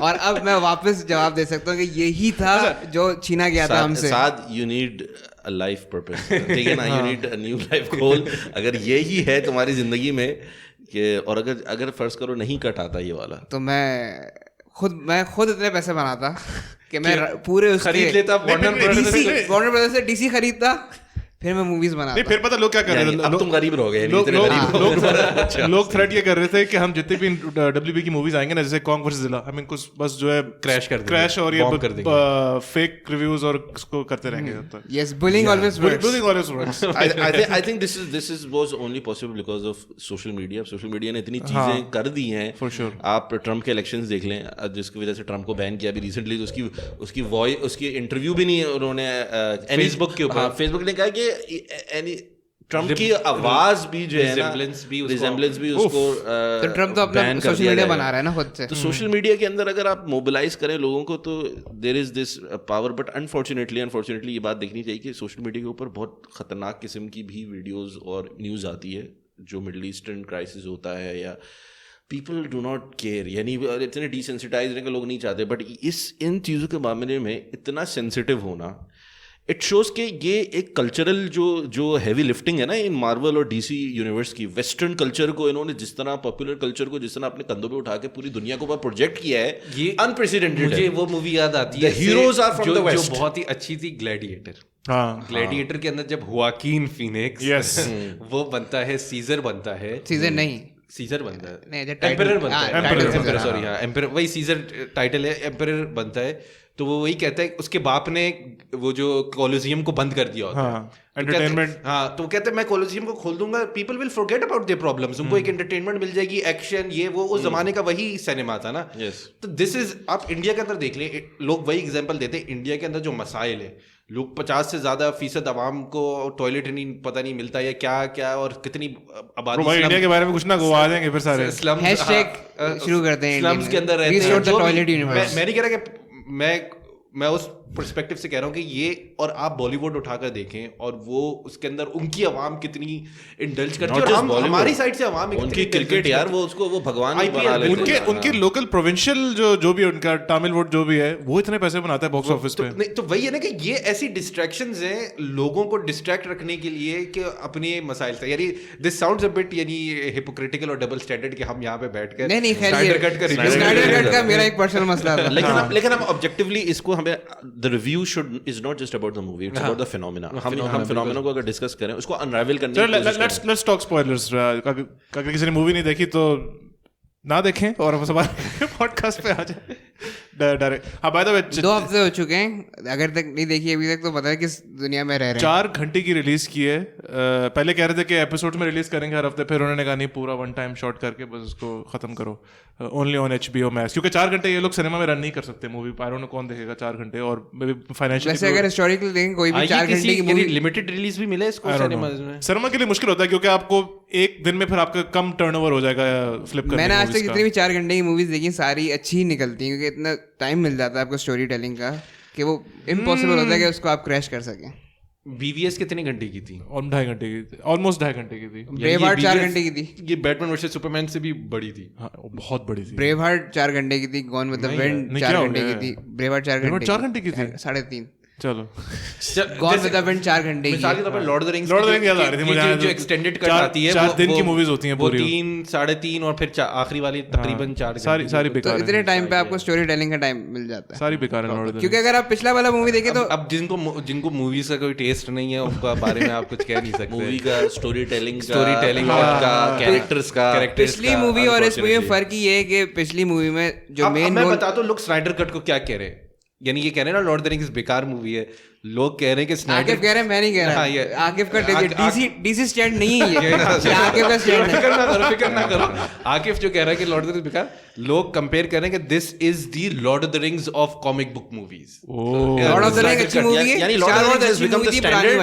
और अब मैं वापस जवाब दे सकता हूँ कि यही था जो छीना गया था हमसे।
साथ you need a life purpose, ठीक है ना, you need a new life goal. अगर यही है तुम्हारी जिंदगी में कि, और अगर फर्ज करो नहीं कट आता ये वाला,
तो मैं खुद इतने पैसे बनाता कि मैं पूरे उसके
खरीद लेता,
वार्नर ब्रदर्स से डीसी खरीदता, फिर मैं मूवीज बनाता।
नहीं, फिर पता लोग क्या कर रहे थे,
अब तुम गरीब रहोगे,
लोग थ्रेट ये कर रहे थे कि हम जितने भी डब्ल्यूबी की मूवीज आएंगे ना, जैसे कॉन्ग वर्सेस जिला, हमें कुछ बस जो है क्रैश और ये फेक रिव्यूज और उसको करते रहेंगे।
Yes, bullying always works.
I think this was only possible because of social media. Social media ने इतनी चीजें कर दी हैं।
For sure.
आप ट्रम्प के इलेक्शंस देख लें, जिसकी वजह से ट्रम्प को बैन किया अभी रिसेंटली, तो उसकी इंटरव्यू भी नहीं उन्होंने
फेसबुक के ऊपर,
फेसबुक ने कहा कि ट्रम्प की आवाज भी जो है ना, रिजेम्बलेंस भी उसको
तो ट्रम्प तो अपना सोशल मीडिया बना रहा है ना खुद से।
तो सोशल मीडिया के अंदर अगर आप मोबिलाइज करें लोगों को तो there is this power. But unfortunately ये बात देखनी चाहिए कि सोशल मीडिया के ऊपर बहुत खतरनाक किस्म की भी वीडियोस और न्यूज़ आती है, जो मिडल ईस्टर्न क्राइसिस होता है या पीपल डू नॉट केयर, यानी इतने डिसेंसिटाइज रहने के लोग नहीं चाहते। बट इन चीज़ों के मामले में इतना सेंसिटिव होना, इट शोज कि ये एक कल्चरल जो हैवी लिफ्टिंग है ना इन मार्वल और डीसी यूनिवर्स की, वेस्टर्न कल्चर को इन्होंने जिस तरह, पॉपुलर कल्चर को जिस तरह अपने कंधों पे उठा के पूरी दुनिया को प्रोजेक्ट किया है, ये अनप्रेसिडेंटेड।
मुझे वो मूवी याद आती है,
heroes are from the west,
जो बहुत ही अच्छी थी, ग्लैडिएटर।
हाँ,
ग्लैडिएटर के अंदर जब हुआकीन फीनिक्स,
Yes.
वो बनता है, सीजर बनता है, सीजर बनता है, एम्परर बनता है, एम्परर, सॉरी, हाँ एम्परर, वही सीजर टाइटल है, एम्परर बनता है। तो वो वही कहता है, उसके बाप ने वो जो कोलोसियम को बंद कर दिया होता है,
एंटरटेनमेंट,
हाँ, तो कहते हैं मैं कोलोसियम को खोल दूंगा, people will forget about their problems, उनको एक एंटरटेनमेंट मिल जाएगी, एक्शन, ये वो, उस जमाने का वही सिनेमा था ना। तो दिस इज, आप इंडिया के अंदर देख लें, लोग वही एग्जांपल देते हैं, इंडिया के अंदर जो मसाइल है, लोग 50 से ज्यादा फीसद आवाम को टॉयलेट नहीं पता नहीं मिलता है क्या, और कितनी आबादी
इंडिया के बारे में कुछ ना वो आ जाएंगे फिर सारे
हैशटैग शुरू करते हैं,
स्लम्स के अंदर रहते हैं। मैं नहीं कह रहा कि मैं उस पर्सपेक्टिव से कह रहा हूँ कि ये, और आप बॉलीवुड उठाकर देखें और वो उसके अंदर उनकी आवाम कितनी इंडल्ज करती है, और हमारी साइड से आवाम
उनकी क्रिकेट यार, वो उसको वो भगवान बना लेते हैं।
उनके लोकल प्रोविंशियल जो भी उनका टामिल वोट जो भी है, वो इतने पैसे बनाता है बॉक्स ऑफिस पे।
तो वही है ना कि ये ऐसी डिस्ट्रैक्शंस हैं लोगों को डिस्ट्रैक्ट रखने के लिए कि अपने मसाइल से, यानी दिस साउंड्स अ बिट यानी हिपोक्रिटिकल और डबल स्टैंडर्ड कि हम यहाँ पे बैठकर
नहीं, स्नाइडर कट का मेरा एक पर्सनल मसला था।
लेकिन हम ऑब्जेक्टिवली इसको, हमें the review is not just about the movie, it's about the phenomena. हम phenomena को अगर डिस्कस करें, उसको अनराइवल करने की कोशिश करें।
Let's talk spoilers. अगर किसी ने मूवी नहीं देखी तो ना देखें और हम हमारे पॉडकास्ट पे आ जाए डायरेक्ट। हाँ, बाय द वे
2 हफ्ते हो चुके हैं, अगर तक नहीं देखी अभी तक तो पता है किस दुनिया में रह रहे हैं।
4 घंटे की रिलीज की है। पहले कह रहे थे कि एपिसोड में रिलीज करेंगे हर हफ्ते, फिर उन्होंने कहा नहीं, पूरा वन टाइम शॉट करके बस उसको खत्म करो, ओनली ऑन HBO Max, क्योंकि 4 घंटे ये लोग सिनेमा में रन नहीं कर सकते मूवी। आई डोंट नो कौन देखेगा 4 घंटे, और फाइनेंशियली
वैसे अगर हिस्टोरिकल देखें कोई भी 4 घंटे की मूवी,
लिमिटेड रिलीज भी मिले इसको
सिनेमा के लिए मुश्किल होता है, क्योंकि आपको एक दिन में फिर आपका कम टर्नओवर हो जाएगा फ्लिप करने।
मैंने आज तक जितनी भी 4 घंटे की मूवीज देखी सारी अच्छी ही निकलती हैं, क्योंकि इतना टाइम मिल जाता है आपको स्टोरी टेलिंग का कि वो इम्पॉसिबल होता है कि उसको आप क्रैश कर सकें।
BVS कितने घंटे की थी?
ऑलमोस्ट 2.5 घंटे की थी।
ब्रेवहार्ट 4 घंटे की थी।
ये बैटमैन वर्सेस सुपरमैन से भी बड़ी थी।
हाँ, बहुत बड़ी थी।
ब्रेवहार्ट 4 घंटे की थी, गॉन विद द विंड 4 घंटे की थी, ब्रेवहार्ट 4 घंटे की थी, 3.5।
चलो,
गॉन विद द विंड 4 घंटे की।
मिसाल के तौर पर लॉर्ड ऑफ द रिंग्स
याद आ रही थी मुझे,
जो एक्सटेंडेड कट आती है,
4 दिन की मूवीज होती हैं पूरी,
3, 3.5 और फिर आखिरी वाली तकरीबन 4
सारी बेकार।
तो इतने टाइम पे आपको स्टोरी टेलिंग का टाइम मिल जाता है।
सारी बेकार है लॉर्ड,
क्योंकि अगर आप पिछला वाला मूवी देखें तो
अब जिनको मूवीज का कोई टेस्ट नहीं है उनका बारे में आप कुछ कह नहीं सकते।
मूवी का स्टोरी टेलिंग
का,
कैरेक्टर्स का,
पिछली मूवी और इस मूवी में फर्क ये है कि पिछली मूवी में जो मेन
मैं बता दूं लोग स्नाइडर कट को क्या कह रहे हैं, यानी ये कह रहे हैं ना लॉर्ड ऑफ द रिंग्स बेकार मूवी है, लोग कह रहे हैं कि स्नाइडर
आकिफ कह रहे हैं, मैं नहीं कह रहा।
हाँ, ये
आकिफ का डीसी स्टैंड नहीं है ये आकिफ का स्टैंड है।
फिक्र ना करो। आकिफ जो कह रहा है कि लॉर्ड ऑफ द रिंग्स बेकार, लोग कंपेयर कर रहे हैं कि this is the Lord of the rings of comic book movies.
Lord of the rings अच्छी मूवी है,
यानी Lord of the rings become the standard,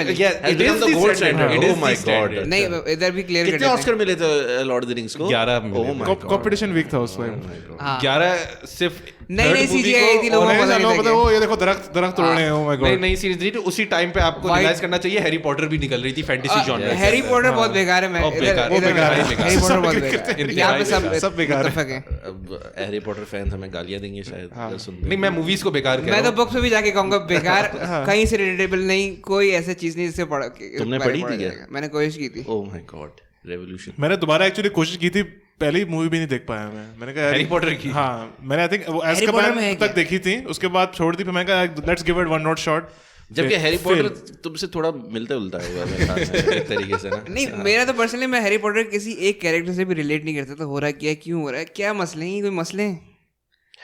it is the
gold
standard.
Standard.
It is
oh my
the
God,
standard.
नहीं इधर भी clear कर
कितने
देते
Oscar मिले थे लॉर्ड ऑफ द रिंग्स को?
11 मिले
ओह
थे।
माय गॉड,
कंपटीशन वीक था उस टाइम।
हाँ।
11 सिर्फ
नई CGI आई थी, लोगों को पता नहीं था
पता वो ये देखो दरख्त तोड़ रहे हैं, ओह माय
नहीं
गॉड।
नई सीरीज नहीं, तो उसी टाइम पे आपको
White-
रियलाइज करना चाहिए हैरी पॉटर भी निकल रही थी फैंटेसी जॉनर।
हैरी पॉटर बहुत बेकार है। मैं
बहुत बेकार, वो बेकार है,
हैरी पॉटर बहुत बेकार है। यहाँ पे
सब बेकार है।
मुत्तफक हैं।
अब हैरी पॉटर फैंस हमें गालियां देंगे शायद अगर सुन
नहीं, मैं मूवीज को बेकार कह
मैं
रहा
तो
हूँ।
बुक्स में भी जाके कहूंगा बेकार, कहीं से रिलेटेबल नहीं, कोई ऐसी चीज नहीं जिससे पढ़
तुमने पढ़ी थी क्या?
मैंने कोशिश की थी।
Oh my God, revolution.
मैंने दोबारा एक्चुअली कोशिश की थी, पहली मूवी भी नहीं देख पाया मैं। मैंने कहा
हैरी पॉटर की?
हाँ, मैंने आई थिंक वो
हैरी पॉटर में है
तक देखी थी, उसके बाद छोड़ दी। फिर मैंने कहा let's give it one not shot.
जबकि हैरी पॉटर तुमसे थोड़ा मिलता जुलता होगा मेरे ख्याल से, एक तरीके से ना।
नहीं, मेरा तो पर्सनली मैं हैरी पॉटर किसी एक कैरेक्टर से भी रिलेट नहीं करता था। हो रहा क्या है, क्यों हो रहा है, क्या मसले हैं, कोई मसले हैं?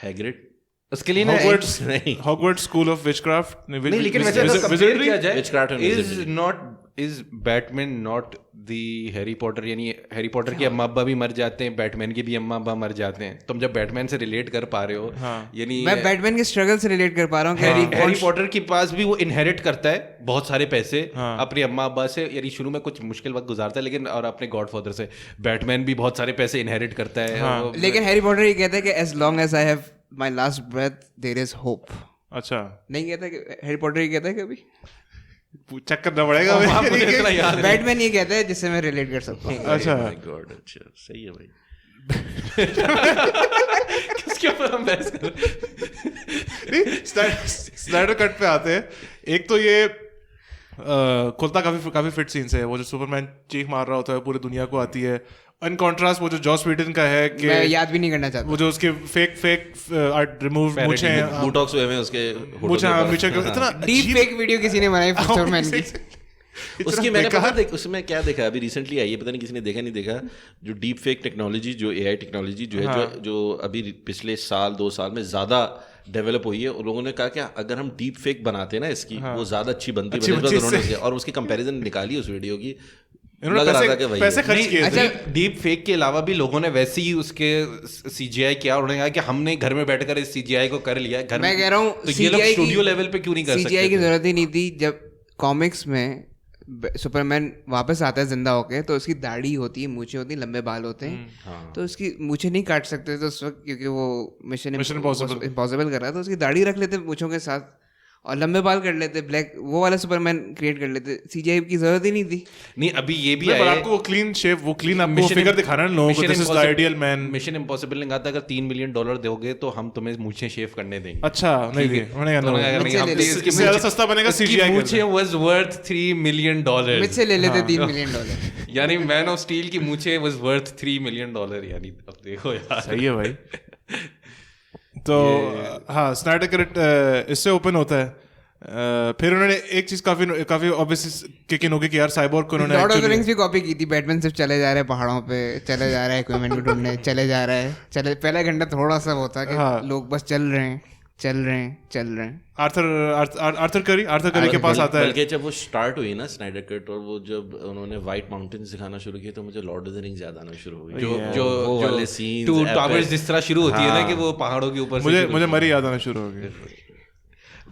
हैग्रिड
उसके लिए ना
हॉगवर्ट्स
नहीं।
हॉगवर्ट्स स्कूल ऑफ विचक्राफ्ट
नहीं, लेकिन वैसे अगर कंपेयर किया जाए,
Witchcraft and wizardry.
Is Batman not the Harry Potter? यानी हैरी पॉटर के अम्मा अब्बा भी मर जाते हैं, बैटमैन के भी अम्मा अब्बा मर जाते हैं। तुम जब बैटमैन से रिलेट कर पा रहे हो, यानी
मैं बैटमैन के स्ट्रगल से रिलेट कर पा रहा हूँ।
हैरी पॉटर के पास भी वो इनहेरिट करता है बहुत सारे पैसे अपने अम्मा अब्बा से, यानी शुरू में कुछ मुश्किल वक्त गुजारता है, लेकिन और अपने गॉडफादर से। बैटमैन भी बहुत सारे पैसे इनहेरिट करता है।
लेकिन हैरी पॉटर ये कहता है कि as long as I have my last breath there is hope.
अच्छा,
नहीं कहता कि हैरी पॉटर ये कहता है कभी?
चेक करना पड़ेगा
वहाँ मुझे इतना याद नहीं।
बैटमैन ये कहता है जिससे मैं रिलेट कर सकता हूँ।
अच्छा,
माय गॉड, अच्छा सही है भाई।
किसके ऊपर हम बहस कर रहे हैं?
स्नाइडर कट पे आते हैं। एक तो ये खुलता काफी फिट सीन्स है, वो जो सुपरमैन चीख मार रहा होता है पूरी दुनिया को आती है। इन कॉन्ट्रास्ट वो जो जॉस व्हीटन का है कि
मैं याद भी नहीं करना चाहता।
वो जो उसके फेक रिमूव मूछें हैं,
बोटॉक्स हुए हैं उसके होठों
मूछें,
के
हाँ,
पास।
मूछें को इतना
डीप
अजीब-
फेक वीडियो किसी ने बनाई सुपरमैन की।
उसकी मैंने पता उसमें क्या देखा, अभी रिसेंटली आई है, पता नहीं किसी ने देखा नहीं देखा, जो डीप फेक टेक्नोलॉजी, जो एआई टेक्नोलॉजी जो है, जो अभी पिछले साल 2 साल में ज्यादा डेवलप हुई है। और लोगों ने कहा कि अगर हम डीप फेक बनाते हैं ना इसकी, वो ज्यादा अच्छी बनती है। और उसकी कंपैरिजन निकाली उस वीडियो की, लग रहा था कि वही
पैसे
है।
खर्च किए थे।
अच्छा, डीप फेक के अलावा भी लोगों ने वैसे ही उसके सीजीआई किया। उन्होंने कहा कि हमने घर में बैठकर इस सीजीआई को कर लिया घर
मैं कह रहा हूँ
तो ये लोग स्टूडियो लेवल पे क्यों नहीं कर सकते?
सीजीआई की जरूरत ही नहीं थी। जब कॉमिक्स में सुपरमैन वापस आता है जिंदा होके, तो उसकी दाढ़ी होती है, मूछें होती हैं, लंबे बाल होते हैं, तो उसकी मूछें नहीं काट सकते थे उस वक्त, क्योंकि वो मिशन इम्पॉसिबल कर रहा था। तो उसकी दाढ़ी रख लेते मूछों के साथ और लंबे बाल कर लेते, ब्लैक वो वाला सुपरमैन क्रिएट कर लेते। सीजीआई की जरूरत ही नहीं थी।
नहीं, अभी ये भी
पर
आया
आपको वो क्लीन शेप, वो क्लीन आपको फिगर दिखाना है लोगों को, this is the ideal man.
Mission impossible ने कहा था अगर $3 मिलियन दोगे तो हम तुम्हें मूछें शेव करने देंगे।
अच्छा, नहीं दिए उन्होंने
तो उन्होंने कहा, नहीं, हम
मुझसे
इसकी
इससे ज्यादा सस्ता बनेगा
इसकी
CGI
मूछें वाज वर्थ $3 मिलियन।
मुझसे ले लेते $3 मिलियन।
यानी मैन ऑफ स्टील की मूछें वाज वर्थ $3 मिलियन। यानी अब देखो यार,
सही है भाई। तो हाँ, स्नाइडर कट इससे ओपन होता है। फिर उन्होंने एक चीज काफी ऑब्वियस किक इन होगी कि यार साइबोर्ग को उन्होंने
लॉर्ड ऑफ द रिंग्स भी कॉपी की थी। बैटमैन सिर्फ चले जा रहे हैं पहाड़ों पे, चले जा रहे हैं इक्विपमेंट भी ढूंढने, चले जा रहे हैं, पहला घंटा थोड़ा सा होता है कि लोग बस चल रहे हैं। आर्थर करी के पास आता है।
बल्कि जब वो स्टार्ट हुई ना स्नाइडर कट, और वो जब उन्होंने व्हाइट माउंटेन्स दिखाना शुरू किया, तो मुझे लॉर्ड ऑफ द रिंग्स याद आना शुरू हुई। वो वाले सीन्स,
टू टावर्स जिस तरह शुरू होती है ना, कि वो पहाड़ों के ऊपर
मुझे मरी याद आना शुरू हो गई।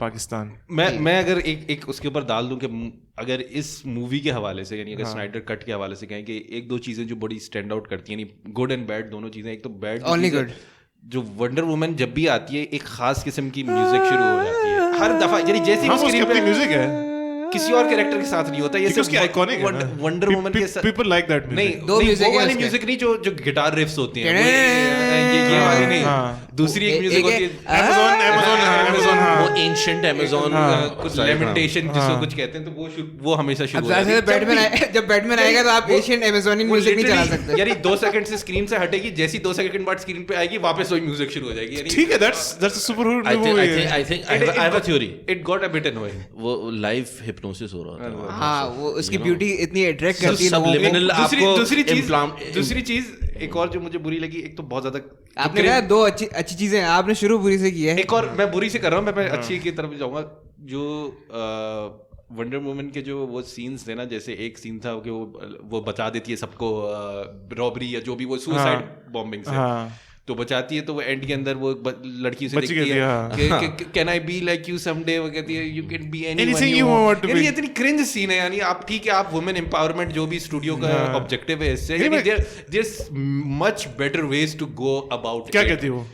पाकिस्तान।
मैं अगर एक उसके ऊपर डाल दूं कि अगर इस मूवी के हवाले से, यानी अगर स्नाइडर कट के हवाले से कहें कि 1-2 चीजें जो बड़ी स्टैंड आउट करती हैं, यानी गुड एंड बैड दोनों चीजें। एक तो बैड
ओनली गुड,
जो वंडर वुमन जब भी आती है एक खास किस्म की म्यूजिक शुरू हो जाती है हर दफा, यानी जैसे ही स्क्रीन पे
म्यूजिक है,
किसी और कैरेक्टर के साथ नहीं होता ये,
उसकी आइकॉनिक है।
वंडर वुमन के साथ
पीपल लाइक दैट
नहीं,
दो म्यूजिक
वो वाली म्यूजिक नहीं जो गिटार रिफ्स होती हैं, ये वाली नहीं, दूसरी एक म्यूजिक होती है
Amazon,
वो एंशिएंट अमेज़न,
कुछ लेमेंटेशन जिसको कुछ कहते हैं, तो वो हमेशा शुरू होता है।
जब बैटमैन आएगा तो आप एशियन अमेज़ोनियन म्यूजिक नहीं चला सकते।
यानी 2 सेकंड से स्क्रीन से हटेगी, जैसी 2 सेकंड बाद स्क्रीन पे आएगी वापस वही म्यूजिक शुरू हो जाएगी। यानी
ठीक है, that's a super
I think I have a theory.
It got a bit annoying.
वो लाइव हिप्नोसिस हो रहा था।
हाँ, वो उसकी ब्यूटी इतनी अट्रैक्ट करती है लोगों को।
Subliminal आपको
दूसरी चीज एक और जो मुझे बुरी लगी, एक तो बहुत ज्यादा
आपने कहा 2 अच्छी चीजें, आपने शुरू बुरी से की है।
एक और मैं बुरी से कर रहा हूँ, मैं अच्छी की तरफ जाऊंगा। जो वंडर वुमन के जो वो सीन्स थे ना, जैसे एक सीन था कि वो बचा देती है सबको रॉबरी या जो भी वो सुसाइड बॉम्बिंग से, तो बचाती है, तो वो एंड के अंदर वो लड़की से देखती है can I be like you someday, वो कहती है you can be anyone you want to be. ये इतनी क्रिंज सीन है, यानी आप ठीक है आप वुमेन एम्पावरमेंट जो भी स्टूडियो का ऑब्जेक्टिव है इससे, there is much better ways to go about.
क्या कहती हो?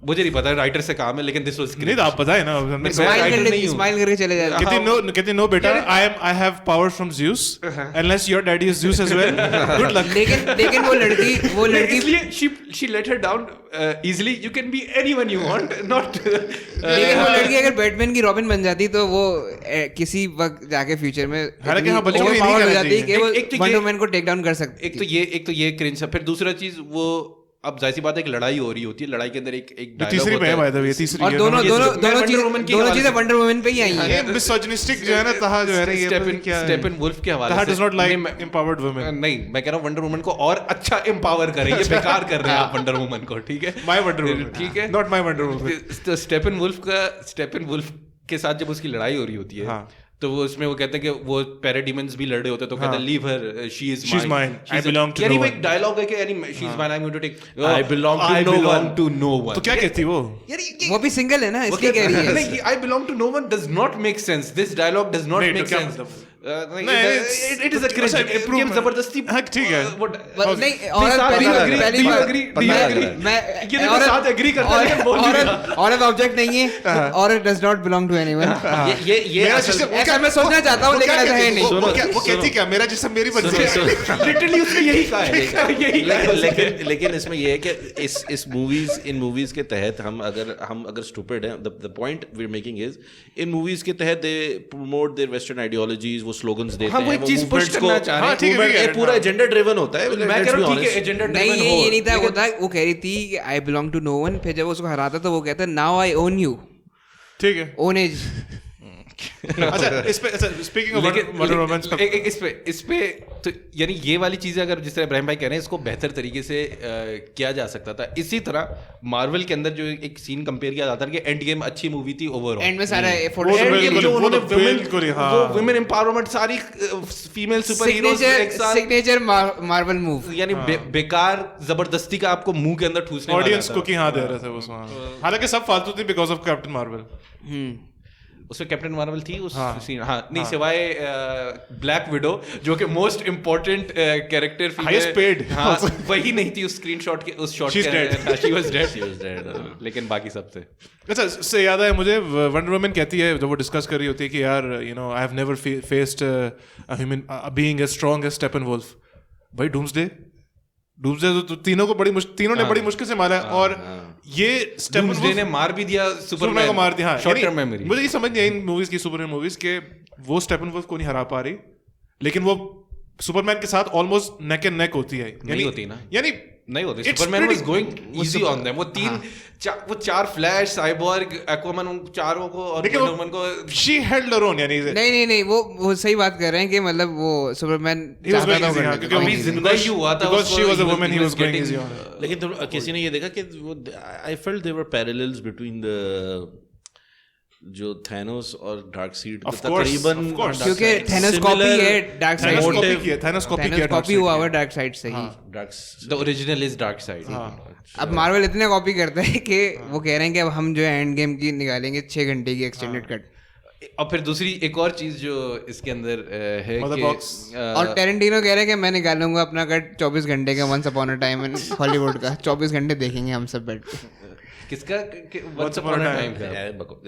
मुझे नहीं पता, राइटर से काम है, लेकिन दिस वाज
नहीं, आप पता है ना,
स्माइल करके चले जाते हैं।
कहती नो बेटा, I have power from Zeus, unless your daddy is Zeus as well, good luck.
लेकिन वो लड़की
इसलिए she let her down easily, you can be anyone you want, not
लेकिन वो लड़की अगर बैटमैन की रॉबिन बन जाती तो वो किसी वक्त जाके फ्यूचर में
हालांकि हाँ, बच्चों को नहीं
हो
करना
जाती कि वो
एक तो
वंडर वुमन को टेक डाउन कर सकती।
एक तो ये क्रिंज है, फिर दूसरा चीज वो अब जाहिर सी बात है एक लड़ाई हो रही होती है, लड़ाई के अंदर एक डायलॉग
तीसरी में है बाय द वे, तीसरी
और दोनों चीजें वंडर वुमन पे ही आई हैं।
ये मिसोजिनिस्टिक जो है ना, तहा जो है ना, ये क्या
स्टेपन वुल्फ के हवाले से,
तहा does not like empowered women.
नहीं, मैं कह रहा हूं वंडर वुमन को और अच्छा एम्पावर करें, ये बेकार कर रहे हैं आप वंडर वुमन को, ठीक है?
माय वंडर वुमन,
ठीक है,
नॉट माय वंडर वुमन।
तो स्टेपन वुल्फ के साथ जब उसकी लड़ाई हो रही होती है, तो वो उसमें वो कहते हैं कि वो पैराडीमंस भी लड़ रहे होते हैं, तो कहते हैं leave her, she is mine,
I belong to no one.
यानी वो एक डायलॉग है कि यानी she is mine, I am going to take,
I belong
to no one.
तो क्या कहती वो?
वो भी सिंगल है ना, इसलिए कह रही है।
नहीं, I belong to no one does not make sense, this dialogue does not make sense. It is a cringe, ये जबरदस्ती,
ठीक है।
नहीं, औरत ऑब्जेक्ट नहीं है, औरत does not belong to anyone.
ये
ऐसा मैं सोचना चाहता हूँ, लेकिन ऐसा है नहीं।
वो कहती क्या, मेरा जिस्म मेरी मर्जी है।
लिटरली उसने यही कहा है।
लेकिन इसमें ये है कि इस इन मूवीज के तहत हम अगर स्टूपिड हैं, the point we are making is, in movies के तहत they promote their western ideologies, वो स्लोगन्स देते हैं,
वो एक चीज पुश करना चाह रहे हैं।
ठीक है, ये पूरा एजेंडा ड्रिवन होता है।
मैं कह रहा हूं ठीक है, एजेंडा ड्रिवन हो।
नहीं, ये नहीं था, होता वो कह रही थी कि I belong to no one, फिर जब उसको हराता तो वो कहता नाउ आई ओन यू,
ठीक है,
ओनेज।
अच्छा, इस पे स्पीकिंग ऑफ वंडर वुमन,
इस पे तो यानी ये वाली चीजें अगर जिस तरह इब्राहिम भाई कह रहे हैं, इसको बेहतर तरीके से किया जा सकता था। इसी तरह मार्वल के अंदर जो एक सीन कंपेयर किया जाता है कि एंड गेम अच्छी मूवी थी ओवरऑल,
एंड में सारा
वुमेन एम्पावरमेंट, सारी female super heroes
signature Marvel move,
यानी बेकार जबरदस्ती का आपको मुंह के अंदर ठूसने,
ऑडियंस को की हाँ दे रहे थे उसमें, हालांकि सब फालतू थी बिकॉज ऑफ कैप्टन मार्वल।
उसमें कैप्टन मार्वल थी उस सीन, नहीं सिवाय ब्लैक विडो जो कि most important character,
highest paid,
वही नहीं थी उस स्क्रीनशॉट के, उस शॉट के, शी वाज डेड, लेकिन बाकी सबसे। अच्छा,
से याद है मुझे, वंडर वुमन कहती है जब वो डिस्कस कर रही होती है कि यार you know I have never faced a human being as strong as Steppenwolf. भाई डूम्सडे तो तीनों ने बड़ी मुश्किल से मारा, और ये
डूम्सडे ने मार भी दिया सुपरमैन
को, मार दिया।
Short term memory.
मुझे ये समझ नहीं आई इन मूवीज की, सुपरमैन मूवीज के, वो स्टेपनवुल्फ को नहीं हरा पा रही, लेकिन वो सुपरमैन के साथ ऑलमोस्ट नेक एंड नेक होती है।
नहीं होती ना,
यानी
नहीं होती। Superman was going easy on them. वो चार फ्लैश, साइबोर्ग, एक्वामैन, उन चारों को और वंडर वुमन को शी हेल्ड हर ओन। यानी
नहीं वो सही बात कर रहे हैं कि मतलब वो सुपरमैन चाहता था
क्योंकि अभी जिंदा ही हुआ था,
because she was a woman, he was going easy on.
लेकिन किसी ने ये देखा कि वो, I felt there were parallels between the जो थैनोस और डार्कसीड
तकरीबन,
क्योंकि थैनोस कॉपी है डार्कसाइड,
थैनोस
कॉपी हुआ हुआ डार्कसाइड से ही,
द ओरिजिनल इज डार्कसाइड।
अब मार्वल इतने कॉपी करता है कि वो कह रहे हैं कि अब हम जो है एंड गेम की निकालेंगे 6 घंटे की एक्सटेंडेड कट।
और फिर दूसरी एक और चीज जो इसके अंदर है कि
और टेरेंटिनो कह रहे हैं कि मैं निकालूंगा अपना कट 24 घंटे का, once upon a time in Hollywood का। 24 घंटे देखेंगे हम सब बैठ के।
किसका? वंस अपॉन अ टाइम का,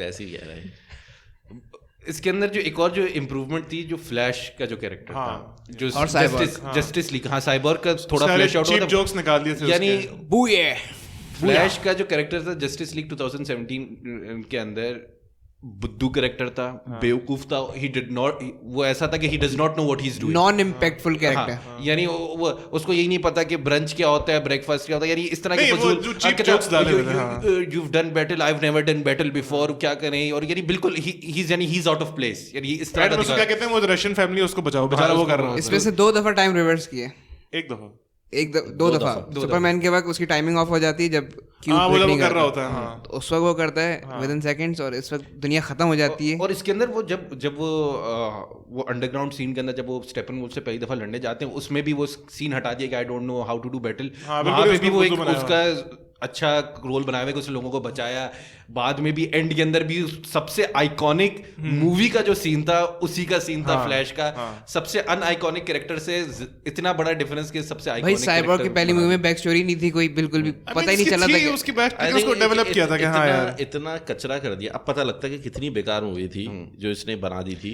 ऐसे ही कह रहा है।
इसके अंदर जो एक और जो इम्प्रूवमेंट थी, जो फ्लैश का जो कैरेक्टर था, जो जस्टिस लीग, हाँ साइबोर्ग का थोड़ा फ्लैश आउट होता,
जोक्स निकाल दिए थे,
यानी
बूये
फ्लैश का जो कैरेक्टर था जस्टिस लीग 2017 के अंदर, बुद्धू कैरेक्टर था, बेवकूफ था, ही डिड नॉट, वो ऐसा था कि he does not know what he is doing,
non impactful character,
यानी वो उसको यही नहीं पता कि ब्रंच क्या होता है, ब्रेकफास्ट क्या होता है, यानी इस तरह के
फजूल चीप जोक्स डाले हुए हैं।
You have done battle, I have never done battle before, क्या करें, और यानी बिल्कुल he is out of place, यानी इस तरह का
क्या कहते हैं वो रशियन फैमिली, उसको बचाओ, बेचारा वो कर रहा है।
इसमें से 2 दफा टाइम रिवर्स किए,
एक दफा
दो दफा सुपरमैन के वक्त उसकी टाइमिंग ऑफ हो जाती है जब
हाँ वो
क्यूब
जब वो
नहीं
कर रहा
करता,
होता है हाँ
तो उस वक्त वो करता है विद इन सेकंड्स, और इस वक्त दुनिया खत्म हो जाती है।
और इसके अंदर वो जब वो अंडरग्राउंड सीन के अंदर जब वो स्टेपन वुल्फ से पहली दफा लड़ने जाते हैं, उसमें भी वो सीन हटा दिया कि I don't know how to do battle.
हाँ,
वहां
बिल्कुल
पे भी वो एक
उसमें बनाया
उसका अच्छा रोल बनाया हुआ, कुछ लोगों को बचाया। बाद में भी एंड के अंदर भी सबसे आइकॉनिक मूवी का जो सीन था उसी का सीन था, फ्लैश का। सबसे अनआइकॉनिक कैरेक्टर से इतना बड़ा डिफरेंस के सबसे
भाई
आइकॉनिक
साइबॉर्ग की पहली मूवी में बैक स्टोरी नहीं थी कोई, बिल्कुल भी पता ही नहीं चला था कि
उसकी बैक
I
उसको
think
डेवलप किया था कि हाँ यार
इतना कचरा कर दिया, अब पता लगता है कि कितनी बेकार मूवी थी जो इसने बना दी थी।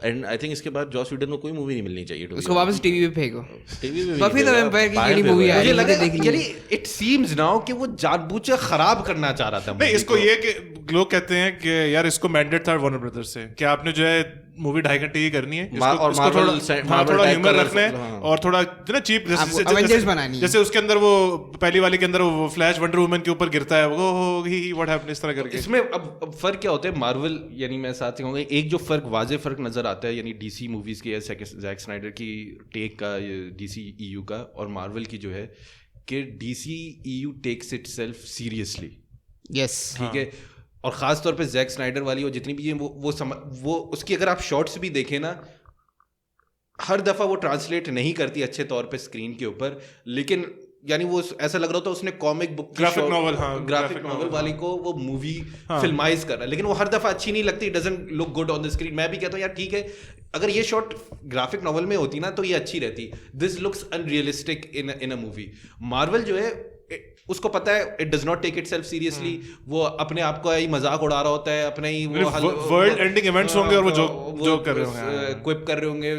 एंड आई थिंक इसके बाद जॉस व्हीडन को कोई मूवी नहीं मिलनी चाहिए,
उसको वापस टीवी पे फेंको।
टीवी में
बफी द वैम्पायर की केड़ी मूवी आई,
मुझे लगा
देख ली।
यानी इट सीम्स नाउ कि वो जानबूझकर खराब करना चाह रहा था
नहीं
movie
इसको
को।
ये कि लोग कहते हैं कि यार इसको मैंडेट था वार्नर ब्रदर्स से कि आपने जो है मूवी 2.5 घंटे की करनी है,
और
इसको
Marvel
थोड़ा
type
ह्यूमर
का
रखना है
हाँ।
और थोड़ा जो ना चीप
आपको Avengers बनानी है।
जैसे उसके अंदर वो पहली वाली के अंदर वो फ्लैश वंडर वुमन के ऊपर गिरता है, वो व्हाट हैपेंड इस तरह करके।
इसमें अब फर्क क्या होता है मार्वल, यानी मैं साथ ही कहूँगा एक जो फर्क वाजे फर्क नजर आता है, यानी डीसी मूवीज की जैक स्नाइडर की टेक का, डीसी ईयू का, और मार्वल की जो है कि DC EU takes itself seriously,
yes
ठीक है। और खास तौर पे जैक स्नाइडर वाली और जितनी भी है वो उसकी अगर आप शॉर्ट्स भी देखें ना, हर दफा वो ट्रांसलेट नहीं करती अच्छे तौर पे स्क्रीन के ऊपर, लेकिन यानी वो ऐसा लग रहा था उसने कॉमिक बुक
Graphic novel, हाँ,
ग्राफिक
graphic
नॉवल
novel,
वाली को वो मूवी फिल्माइज कर रहा है, लेकिन वो हर दफा अच्छी नहीं लगती, doesn't look good on the screen. मैं भी कहता हूँ यार ठीक है, अगर ये शॉट ग्राफिक नॉवल में होती ना तो ये अच्छी रहती। This looks unrealistic in a movie. Marvel जो है उसको पता है it does not take itself seriously, वो अपने आप का ही मजाक उड़ा रहा होता है, अपने ही वो
वर्ल्ड एंडिंग इवेंट्स होंगे और वो जोक कर रहे होंगे,
क्विप कर रहे होंगे,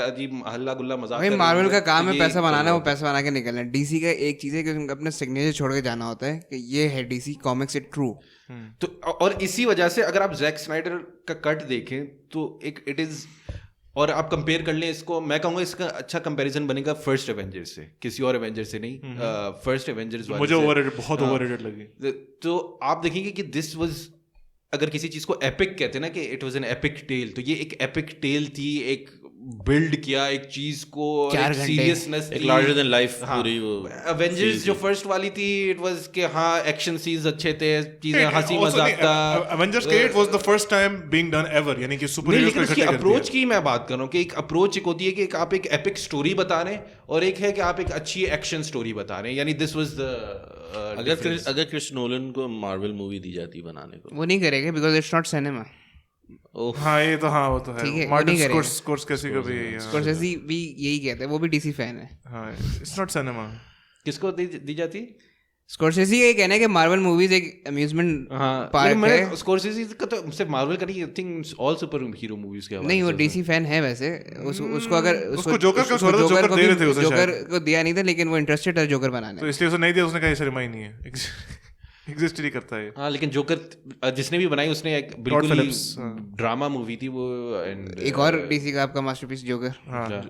अजीब हल्ला गुल्ला मजाक
भाई
कर रहे
मार्वल
होंगे।
का काम
तो
है
ये
पैसा बनाना, वो पैसा बना के निकलना है। डीसी का एक चीज है कि उनको अपने सिग्नेचर छोड़ के जाना होता है कि ये है डीसी कॉमिक्स, इट ट्रू।
तो और इसी वजह से अगर आप जैक स्नाइडर का कट देखें तो एक इट इज, और आप कंपेयर कर लें इसको, मैं कहूंगा इसका अच्छा कंपैरिजन बनेगा फर्स्ट एवेंजर्स से, किसी और एवेंजर से नहीं, फर्स्ट एवेंजर्स वाले
मुझे
से।
ओवररेटेड, बहुत ओवररेटेड लगी।
तो आप देखेंगे कि दिस वाज, अगर किसी चीज को एपिक कहते हैं ना कि it was an epic tell, तो ये एक एपिक टेल थी, एक बिल्ड किया एक चीज को, सीरियसनेस,
एक लार्जर देन लाइफ पूरी वो
एवेंजर्स जो फर्स्ट वाली थी इट वाज के हाँ एक्शन सीन्स अच्छे थे, चीजें हंसी मजाक था।
एवेंजर्स के it was the first time being done ever, यानी कि सुपर हीरोज
लेकिन
को
उसकी
इकट्ठे कर
अप्रोच
दिया।
की मैं बात कर रहा हूँ कि एक अप्रोच एक होती है कि आप एक एपिक स्टोरी बता रहे हैं और एक है कि आप एक अच्छी एक्शन स्टोरी बता रहे हैं, यानी दिस वाज द
अगर क्रिस नोलन को मार्वल मूवी दी जाती बनाने को,
वो नहीं करेगा बिकॉज इट्स नॉट सिनेमा।
हाँ ये तो हाँ वो तो
ठीक है,
है।
वो
मार्टिन
नहीं करेगा।
स्कोर्सेज़ी का भी यही है।
स्कॉर्सेज़ी भी यही कहते हैं, वो भी डीसी फैन है।
हाँ इट्स नॉट सिनेमा।
किसको दी जाती?
स्कॉर्सेज़ी का ये कहना है कि मार्वल मूवीज एक अम्यूजमेंट पार्क है।
स्कॉर्सेज़ी का तो सिर्फ मार्वल का नहीं, आई think all super hero movies के हवाले
नहीं, वो
से
डीसी फैन है वैसे। उसको अगर
उसको जोकर का थोड़ा जोकर दे रहे थे उसे,
जोकर को दिया नहीं था, लेकिन वो इंटरेस्टेड था जोकर बनाने
तो इसलिए उसने नहीं दिया। उसने कहा ये सिनेमा ही नहीं है, एग्जिस्ट नहीं करता है।
हाँ, लेकिन जोकर जिसने भी बनाई उसने एक बिल्कुल
फिलिप्स,
ड्रामा मूवी थी वो। एंड
एक और डीसी का आपका मास्टरपीस जोकर।
हाँ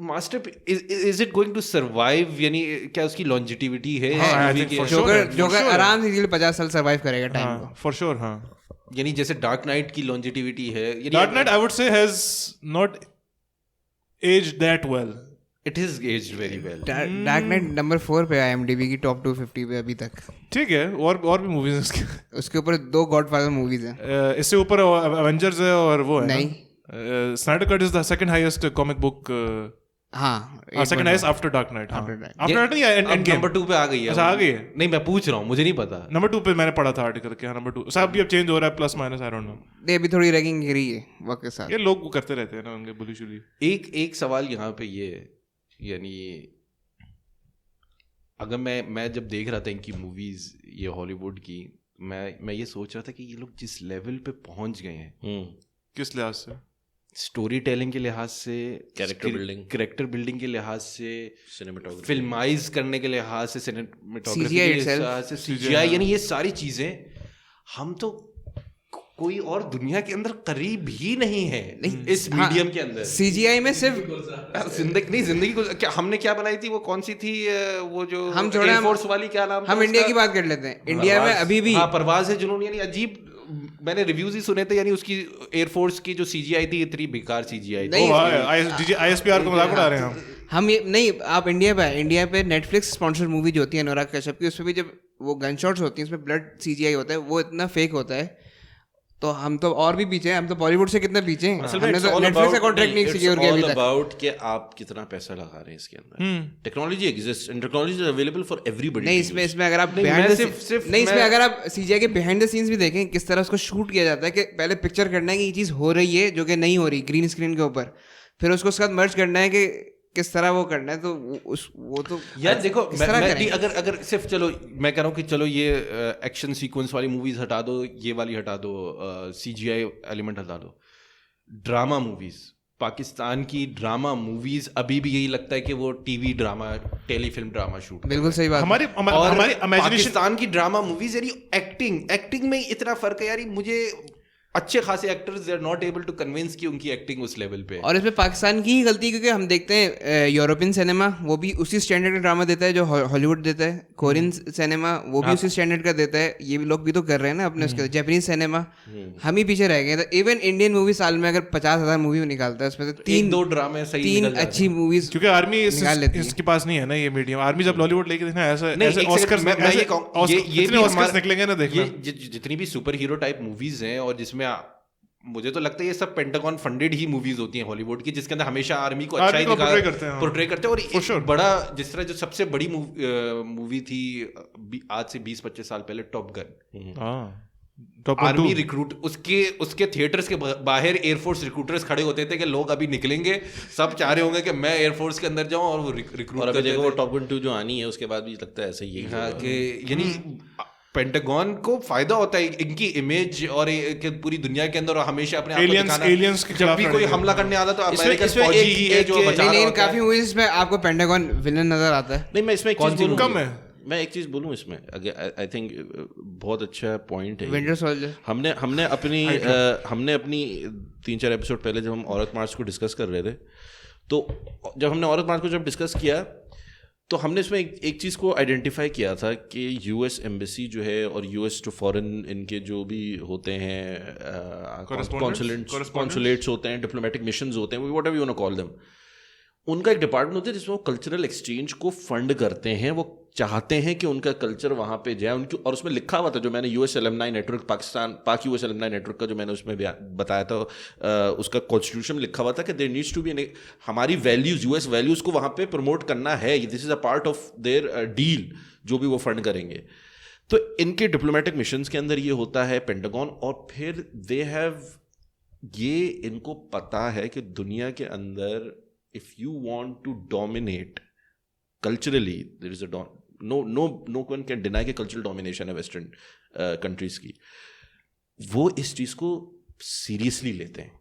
master is it going to survive, यानी क्या उसकी लॉन्जिटिविटी है
हाँ, I
movie
think
की?
for sure.
जोकर आराम से इजीली 50 साल सर्वाइव करेगा टाइम को।
For sure. हाँ
यानी जैसे डार्क नाइट की लॉन्जिटिविटी है,
dark night I would say has not aged that well.
It is aged very well.
Dark night number 4 पे IMDb की टॉप 250 पे अभी तक।
ठीक है, और भी मूवीज हैं उसके।
उसके ऊपर 2 गॉडफादर मूवीज हैं।
इससे ऊपर एवेंजर्स है और वो है
नहीं,
Snyder cut is the second highest comic book.
हाँ
second highest after Dark Knight.
After Dark Knight.
After Dark नहीं, एंड गेम
नंबर 2 पे आ गई है।
अच्छा, आ गई है?
नहीं, मैं पूछ रहा हूँ, मुझे नहीं पता।
नंबर 2 पे मैंने पढ़ा था आर्टिकल के। हाँ नंबर 2 साहब भी अब चेंज हो रहा है, plus minus, I don't no.
ये अभी थोड़ी रैगिंग गिरी है वक्त के साथ।
ये लोग वो करते रहते हैं ना, उनके बुली शुली।
एक सवाल यहाँ पे ये है, यानी अगर मैं जब देख रहा था इनकी मूवीज ये हॉलीवुड की, मैं ये सोच रहा था कि ये लोग जिस लेवल पे पहुंच गए हैं,
किस लिहाज से?
स्टोरी टेलिंग के लिहाज से, कैरेक्टर बिल्डिंग के लिहाज से,
सिनेमेटोग्राफी,
फिल्माइज करने के लिहाज से, सिनेमेटोग्राफी
CGI
के
itself,
लिहाज से, CGI, यानी ये सारी चीजें हम तो कोई और दुनिया के अंदर करीब ही नहीं है इस मीडियम के अंदर।
CGI में सिर्फ
जिंदगी को क्या हमने क्या बनाई थी, वो कौन सी थी, वो जो
हम छोड़े,
एयरफोर्स वाली, क्या नाम था
हम इंडिया
उसका?
की बात कर लेते हैं। इंडिया में अभी भी
हाँ, परवाज़ है जुनून, यानी अजीब, मैंने रिव्यूज ही सुने थे, यानी उसकी एयरफोर्स की जो CGI थी इतनी बेकार CGI थी।
नहीं,
ISPR को मजाक उड़ा रहे हैं हम।
हम ये नहीं, आप इंडिया पे नेटफ्लिक्स स्पॉन्सर्ड मूवी जो होती है अनुराग कश्यप की, उसमें भी जब वो गन शॉट्स होती हैं उसमें ब्लड CGI होता है, वो इतना फेक होता है, तो हम तो और भी पीछे हैं, हम तो बॉलीवुड से कितना पीछे हैं।
असल में
हमने
it's
तो
all
नेटफ्लिक्स का
about-
कॉन्ट्रैक्ट नहीं
it's
सिक्योर किया अभी
all
तक।
about कि आप कितना पैसा लगा रहे हैं इसके अंदर। Technology exist and technology is available for everybody.
नहीं, इसमें अगर आप
नहीं,
behind
मैं
the
सिर्फ-
scene-
सिर्फ
नहीं, इसमें
मैं-
अगर आप CGI के बिहाइंड द सीन्स भी देखें किस तरह उसको शूट किया जाता है, कि पहले पिक्चर करना है कि ये चीज़ हो रही है जो कि नहीं हो रही ग्रीन स्क्रीन के ऊपर, फिर उसको उसके साथ मर्ज करना है कि किस तरह वो करना है, तो वो तो
यार देखो
किस
मैं
तरह
नहीं,
करेंगे?
अगर सिर्फ चलो मैं कह रहा हूँ कि चलो ये एक्शन सीक्वेंस वाली मूवीज हटा दो, ये वाली हटा दो, CGI एलिमेंट हटा दो, ड्रामा मूवीज, पाकिस्तान की ड्रामा मूवीज अभी भी यही लगता है कि वो TV drama, telefilm drama shoot.
बिल्कुल सही बात।
हमारी
और
हमारी इमेजिनेशन
पाकिस्तान की ड्रामा मूवीज यानी एक्टिंग में इतना फर्क है यार, मुझे अच्छे खासे actors they are not able to convince कि उनकी एक्टिंग उस लेवल पे है।
और इसमें पाकिस्तान की ही गलती है, क्योंकि हम देखते हैं यूरोपियन सिनेमा वो भी उसी स्टैंडर्ड का ड्रामा देता है जो हॉलीवुड देता है, कोरियन सिनेमा वो भी उसी स्टैंडर्ड का देता है, ये भी लोग भी तो कर रहे हैं ना अपने उसके। जापानीज सिनेमा हम ही पीछे रह गए। तो इवन इंडियन मूवी साल में अगर 50,000 मूवी निकालता है, उसमें से
एक दो ड्रामे सही
तीन
निकल जाते
अच्छी मूवीज
क्योंकि आर्मी
निकाल लेती है।
इसके पास नहीं है ना ये मीडियम। आर्मी जब बॉलीवुड लेके देखना ऐसा
नहीं,
ऐसे
एक सेकंड,
ऑस्कर्स
मैं ये कहूं, ये
इतने
भी
ऑस्कर्स
हमारा-
निकलेंगे ना देखना।
ये जितनी भी सुपर हीरो टाइप मूवीज हैं और जिसमें मुझे तो लगता है ये सब पेंटागन फंडेड ही मूवीज होती हैं हॉलीवुड की, जिसके अंदर हमेशा आर्मी को अच्छा ही
portray करते हैं, हाँ।
पोर्ट्रे करते हैं। और
For
एक
sure.
बड़ा जिस तरह जो सबसे बड़ी मूवी थी आज से 20-25 साल पहले, top gun,
top
army recruit, उसके थिएटर्स के बाहर एयरफोर्स रिक्रूटर्स खड़े होते थे कि लोग अभी निकलेंगे, सब चाह रहे होंगे कि मैं एयरफोर्स के अंदर जाऊं, और वो रिक्रूट
और अगर
करते
देखो वो
थे।
टॉप गन 2 जो आनी है उसके बाद भी लगता है ऐसा ही है।
हाँ, कि यानी पेंटागन को फायदा होता है इनकी इमेज और कि पूरी दुनिया के अंदर हमेशा अपने आप को दिखाना।
aliens के
जब
खिलाफ
भी कोई
लड़ने
हमला करने आता तो
इसमें-
अमेरिकन
इसमें
फौजी
एक-
ही है जो
एक-
बचा रहा
लेकिन
होता है।
काफी मूवीज में आपको पेंटागन विलन नजर आता है।
नहीं, मैं इसमें एक
कौन
चीज
सी
बोलूं,
कम है।
मैं एक चीज बोलूं इसमें, आई थिंक बहुत अच्छा पॉइंट है ये।
Winter soldier.
हमने अपनी 3-4 एपिसोड पहले जब हम औरत मार्च को डिस्कस कर रहे थे, तो जब हमने औरत मार्च को जब डिस्कस किया तो हमने इसमें एक चीज़ को आइडेंटिफाई किया था कि US एम्बेसी जो है और US जो फॉरेन इनके जो भी होते हैं कॉन्सुलेट्स होते हैं, डिप्लोमेटिक मिशंस होते हैं, whatever you want to call them, उनका एक डिपार्टमेंट होता है जिसमें वो कल्चरल एक्सचेंज को फंड करते हैं। वो चाहते हैं कि उनका कल्चर वहाँ पे जाए उनकी, और उसमें लिखा हुआ था, जो मैंने US एलुमनाई नेटवर्क पाक US एलुमनाई नेटवर्क का जो मैंने उसमें बताया था, उसका कॉन्स्टिट्यूशन में लिखा हुआ था कि देयर नीड्स टू बी, हमारी वैल्यूज US वैल्यूज को वहाँ पे प्रमोट करना है, this is a part of their deal जो भी वो फंड करेंगे। तो इनके डिप्लोमेटिक मिशंस के अंदर ये होता है पेंटागन, और फिर दे हैव, ये इनको पता है कि दुनिया के अंदर if you want to dominate culturally, there is a no one can deny कि कल्चरल डोमिनेशन है वेस्टर्न कंट्रीज की। वो इस चीज़ को सीरियसली लेते हैं।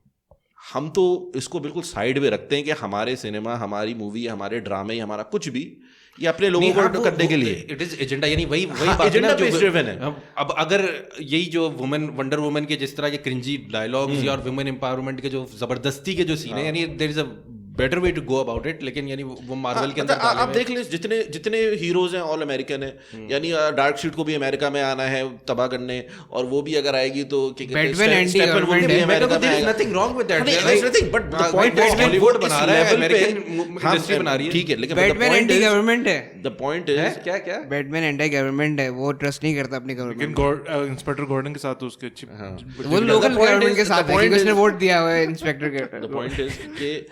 हम तो इसको बिल्कुल साइड में रखते हैं कि हमारे सिनेमा, हमारी मूवी, हमारे ड्रामे, हमारा कुछ भी ये अपने लोगों को करने के लिए
इट इज एजेंडा, यानी वही
हाँ,
बात है ना
agenda
जो
based driven है।
अब अगर यही जो वंडर वुमन के जिस तरह के क्रिंजी डायलॉग्स और वुमेन एम्पावरमेंट के जो जबरदस्ती के जो सीन है, यानी there is a better way to go about it, लेकिन यानी वो मार्वल के अंदर
मतलब आप देख लें जितने हीरोज हैं ऑल अमेरिकन है, यानी डार्क शीट को भी अमेरिका में आना है तबाह करने, और वो भी अगर आएगी तो
Batman anti-government है।
Nothing wrong with that,
but the point
Hollywood बना रहा है, अमेरिकन इंडस्ट्री बना रही है,
ठीक है, लेकिन
बैटमैन एंटी गवर्नमेंट है।
द पॉइंट इज
क्या
बैटमैन एंटी गवर्नमेंट है, वो ट्रस्ट नहीं करता अपनी
लेकिन
गवर्नमेंट।
इंस्पेक्टर गॉर्डन के साथ तो उसके अच्छी
वो लोकल गवर्नमेंट के साथ है,
point
क्योंकि उसने
is-
वोट दिया हुआ है इंस्पेक्टर के।
द पॉइंट इज कि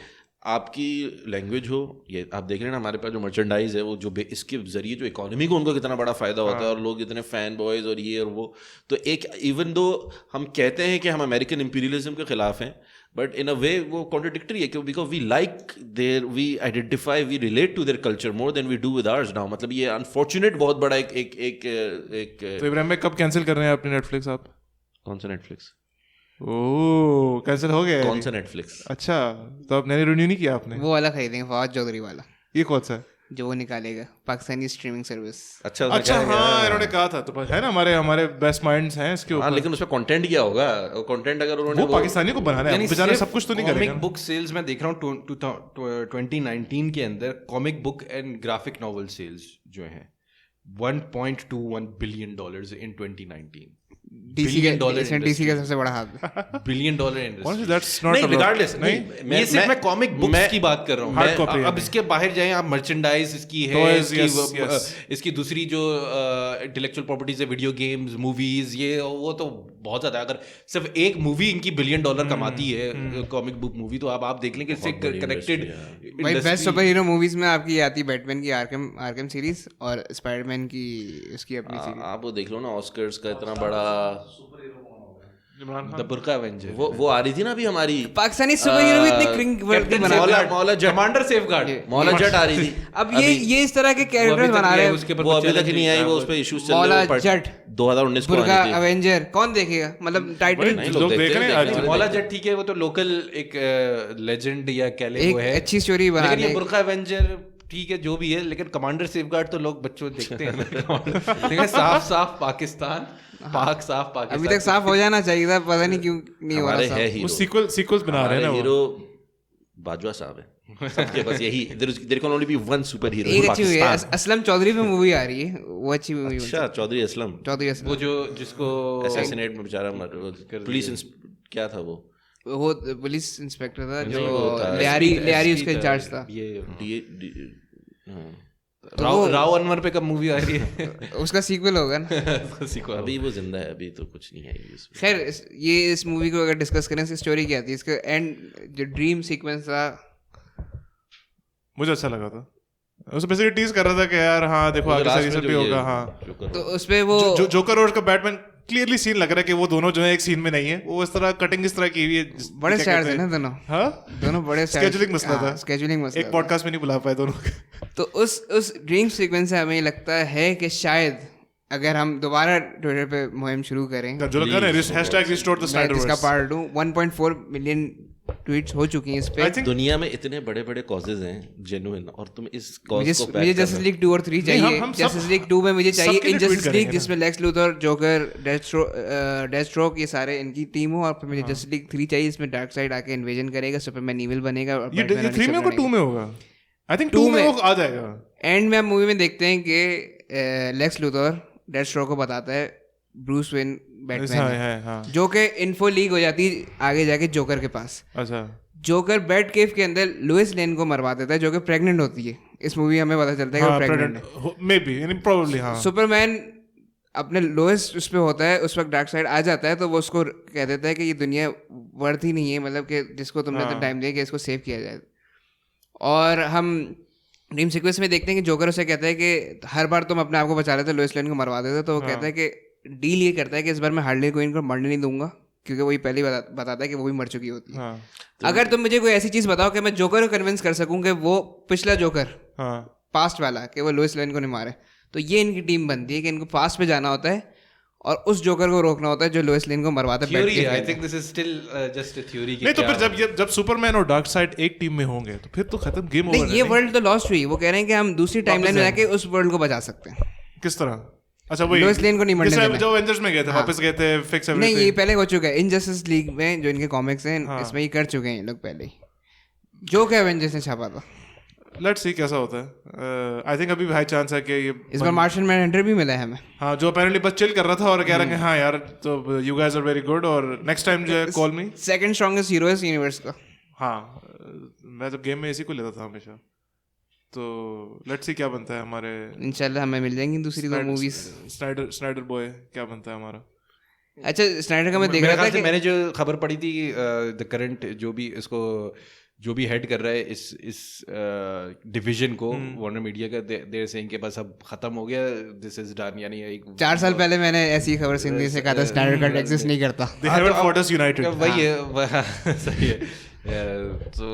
आपकी लैंग्वेज हो, ये आप देख रहे हैं ना हमारे पास जो मर्चेंडाइज है, वो जो इसके जरिए जो इकोनॉमी को उनको कितना बड़ा फायदा होता है, और लोग इतने फैन बॉयज और ये और वो। तो एक इवन दो हम कहते हैं कि हम अमेरिकन इंपीरियलिज्म के खिलाफ हैं, बट इन अ वे वो कॉन्ट्रडिक्टरी है, because we like their, we identify, we relate to their culture more than we do with ours now. मतलब ये अनफॉर्चुनेट बहुत बड़ा एक
तो इब्राहिम भाई कब कैंसिल कर रहे हैं अपनी नेटफ्लिक्स आप?
कौन सा नेटफ्लिक्स?
ओह कैंसिल हो गया?
कौन सा नेटफ्लिक्स?
अच्छा, तो अब नया रिन्यू नहीं किया आपने?
वो वाला खरीदेंगे, फवाद चौधरी वाला,
ये कौन सा है?
जो वो निकालेगा, पाकिस्तानी स्ट्रीमिंग सर्विस।
अच्छा उसमें
अच्छा
क्या है?
हाँ, इन्होंने कहा था, तो है ना हमारे बेस्ट माइंड्स हैं इसके
हाँ,
ऊपर।
लेकिन उसमें कंटेंट क्या होगा? कंटेंट अगर उन्होंने
वो पाकिस्तानी को बनाना है, बेचारे सब कुछ तो नहीं करेंगे।
कॉमिक बुक सेल्स में देख रहा हूँ 2019 के अंदर comic book and graphic novel sales जो हैं $1.21 billion in 2019।
DC
Billion dollar
का डीसी का सबसे बड़ा हाथ
$1 billion
Honestly,
industry.
that's not
नहीं
about-
रिगार्डलेस
नहीं
ये सिर्फ मैं कॉमिक बुक्स की बात कर रहा हूँ।
Hard copy
अब
है।
इसके बाहर जाएं आप, मर्चेंडाइज इसकी है,
Toys, yes, yes.
इसकी दूसरी जो इंटेलेक्चुअल प्रॉपर्टीज है, वीडियो गेम्स, मूवीज, ये वो तो बहुत ज्यादा है। अगर सिर्फ एक मूवी इनकी $1 billion कमाती है, कॉमिक बुक मूवी, तो आप देख लें कि इससे कनेक्टेड
भाई बेस्ट सुपर हीरो मूवीज में आपकी आती बैटमैन की आर्कम सीरीज और स्पाइडरमैन की उसकी अपनी सीरीज।
आप वो देख लो ना, ऑस्कर्स का इतना बड़ा
द बुर्का एवेंजर,
वो आ रही थी ना अभी हमारी
पाकिस्तानी सुपर हीरो भी इतने क्रिंग वर्दी बना रहे हैं।
मौला जट
कमांडर सेफगार्ड,
मौला जट आ रही थी।
अब ये इस तरह के कैरेक्टर्स बना रहे हैं।
उसके
वो अभी तक नहीं आई, वो उस पे इश्यूज चल
मौला
रहे हैं।
जट,
2019 को
बुर्का
आनी थी।
एवेंजर कौन देखेगा, मतलब टाइटल
नहीं,
लोग
देखते
देख रहे हैं
हैं,
आज।
देखते हैं।
मौला जट ठीक है, वो तो लोकल एक लेजेंड या कह ले वो
एक
है,
अच्छी स्टोरी बना
लेकिन ये
ले।
बुर्का एवेंजर ठीक है जो भी है, लेकिन कमांडर सेफगार्ड तो लोग बच्चों देखते हैं। देखिए साफ पाकिस्तान, पाक साफ पाकिस्तान।
अभी तक साफ हो जाना चाहिए था, पता नहीं क्यों नहीं हो रहा
हमारे
साफ।
है
वो
हीरो,
सीक्वल्स बना रहे हैं ना वो।
हीरो बाजवा साहब है सबके पास यही। There can only be one super hero
एक
इन
अच्छी हुई है,
पाकिस्तान।
असलम चौधरी पे मूवी आ रही है, वो अच्छी मूवी है।
अच्छा, चौधरी असलम
चौधरी असलम
वो जो जिसको
असैसिनेट में बेचारा पुलिस क्या था वो
वो पुलिस इंस्पेक्टर था जो
वो था,
लियारी उसका इंचार्ज था।
ये
हाँ।
राव अनवर पे कब मूवी आ रही है?
उसका सीक्वल होगा ना।
अभी वो जिंदा है, अभी तो कुछ नहीं है इसमें।
खैर ये इस मूवी को अगर डिस्कस करें, इसकी स्टोरी क्या थी, इसका एंड जो ड्रीम सीक्वेंस था
मुझे अच्छा लगा था। उसे बेसिकली टीज कर रहा था कि यार हाँ देखो आगे
लास्ट
से ये
में
सब
जो
भी
ये
होगा। हाँ
जोकर
तो उसपे वो
जो जोकर और उसका बैटमैन क्लियरली सीन लग रहा है कि वो दोनों जो है एक सीन में नहीं है। वो इस तरह कटिंग इस तरह की हुई है
बड़े
क्या
सैड
कहते
थे ना
हैं?
दोनों,
हाँ
दोनों बड़े
Scheduling मसला था।
स्केजुलिंग मसला
एक पॉडकास्ट में नहीं बुला पाए दोनों को।
तो उस ड्रीम सीक्वेंस से हमें लगता है कि शायद अगर हम दोबारा ट्विटर पे मुहिम शुरू करें,
जो लोग कह रहे हैं हैशटैग रिस्टोर द
मैं जिसका
स्नाइडरवर्स।
पार्ट हूँ, 1.4 मिलियन ट्वीट्स हो चुकी हैं इस पे।
आई थिंक
दुनिया में इतने बड़े बड़े कॉजेज हैं जेन्युइन, और तुम इस कॉज
मुझे
को
मुझे
पैक
जस्टिस लीग 2 और 3 चाहिए।
हम सब-
जस्टिस लीग 2 में मुझे चाहिए
सबके लिए
इनजस्टिस
tweet
लीग
करेंगे
जिसमें लेक्स लूथर, जोकर, डेथस्ट्रोक ये सारे इनकी टीम हो, और फिर मुझे जस्टिस लीग 3 चाहिए इसमें डार्क साइड आके इन्वेजन करेगा, सुपरमैन ईविल बनेगा और
ये
Batman
3 में होगा, 2 में होगा। आई थिंक 2 में वो आ जाएगा।
एंड में हम मूवी में देखते हैं कि लेक्स लूथर डेथस्ट्रोक को बताता है ब्रूस वेन बैटमैन
हाँ
है,
हाँ
जो कि इन्फो लीक हो जाती है आगे जाके जोकर के पास।
अच्छा
जोकर बैट केव के अंदर लुइस लेन को मरवा देता है जो कि प्रेग्नेंट होती है। इस मूवी हमें पता चलता है कि वो प्रेग्नेंट है।
मे बी प्रोबेबली हाँ।
सुपरमैन अपने लोएस्ट उस पे होता है, उस वक्त डार्क साइड आ जाता है, तो वो उसको कह देता है कि ये दुनिया वर्थ ही नहीं है, मतलब कि जिसको तुमने तो टाइम दिया कि इसको सेव किया जाए। और हम ड्रीम सीक्वेंस में देखते हैं कि जोकर उसे कहता है कि हर बार तुम अपने आप को बचा लेते हो, लोएस्ट लेन को मरवा देते हो, तो वो कहता है कि डील ये करता है कि इस बार मैं हार्ली क्विन को मरने नहीं दूंगा, क्योंकि वही पहले ही बताता है कि वो भी मर चुकी होती है।
हाँ
अगर तुम मुझे कोई ऐसी चीज बताओ कि मैं जोकर को कन्विंस कर सकूं कि वो पिछला जोकर
हाँ
पास्ट वाला, कि वो लुइस लेन को नहीं मारे, तो ये इनकी टीम बनती है कि इनको पास्ट में जाना होता है और उस जोकर को रोकना होता है जो लुइस लेन को मरवाता है।
थ्योरी है, I think this is still just a theory.
नहीं तो फिर जब सुपरमैन और डार्क साइड एक टीम में होंगे तो फिर तो खत्म, गेम ओवर
नहीं, ये वर्ल्ड तो लॉस्ट हुई। वो कह रहे हैं कि हम दूसरी टाइमलाइन में जाके उस वर्ल्ड को बचा सकते हैं।
किस तरह? अच्छा वही
लोइस लेन को नहीं मरने देना।
जो एवेंजर्स में गए थे वापस गए थे फिक्स
नहीं, ये
एवरीथिंग।
पहले हो चुका है इनजस्टिस लीग में, जो इनके कॉमिक्स हैं इसमें ये कर चुके हैं ये लोग पहले ही, जो कि एवेंजर्स ने छापा था।
लेट्स सी कैसा होता है। आई थिंक अभी हाई चांस है कि ये
इस बार मार्शियन मैनहंटर भी मिला है हमें।
हाँ जो अपेरेंटली बस चिल कर रहा था और कह रहा है कि हाँ यार तो you guys are very good और नेक्स्ट टाइम जो है call me.
Second strongest hero इस यूनिवर्स का।
हाँ मैं तो गेम में इसी को लेता था हमेशा। तो लेट्स सी क्या बनता है हमारे
इंशाल्लाह हमें मिल जाएंगी दूसरी 2 मूवीज।
स्नाइडर बॉय क्या बनता है हमारा।
अच्छा स्नाइडर का मैं देख रहा था कि
मैंने जो खबर पढ़ी थी, द करंट जो भी इसको जो भी हेड कर रहा है इस डिवीजन को वार्नर मीडिया का, देर सेइंग के बस अब खत्म हो गया, दिस इज डन। यानी एक
4 साल पहले मैंने ऐसी खबर सुनी से कहा था स्नाइडर कट एग्जिस्ट नहीं करता।
They haven't fought us United.
वही है सही है। तो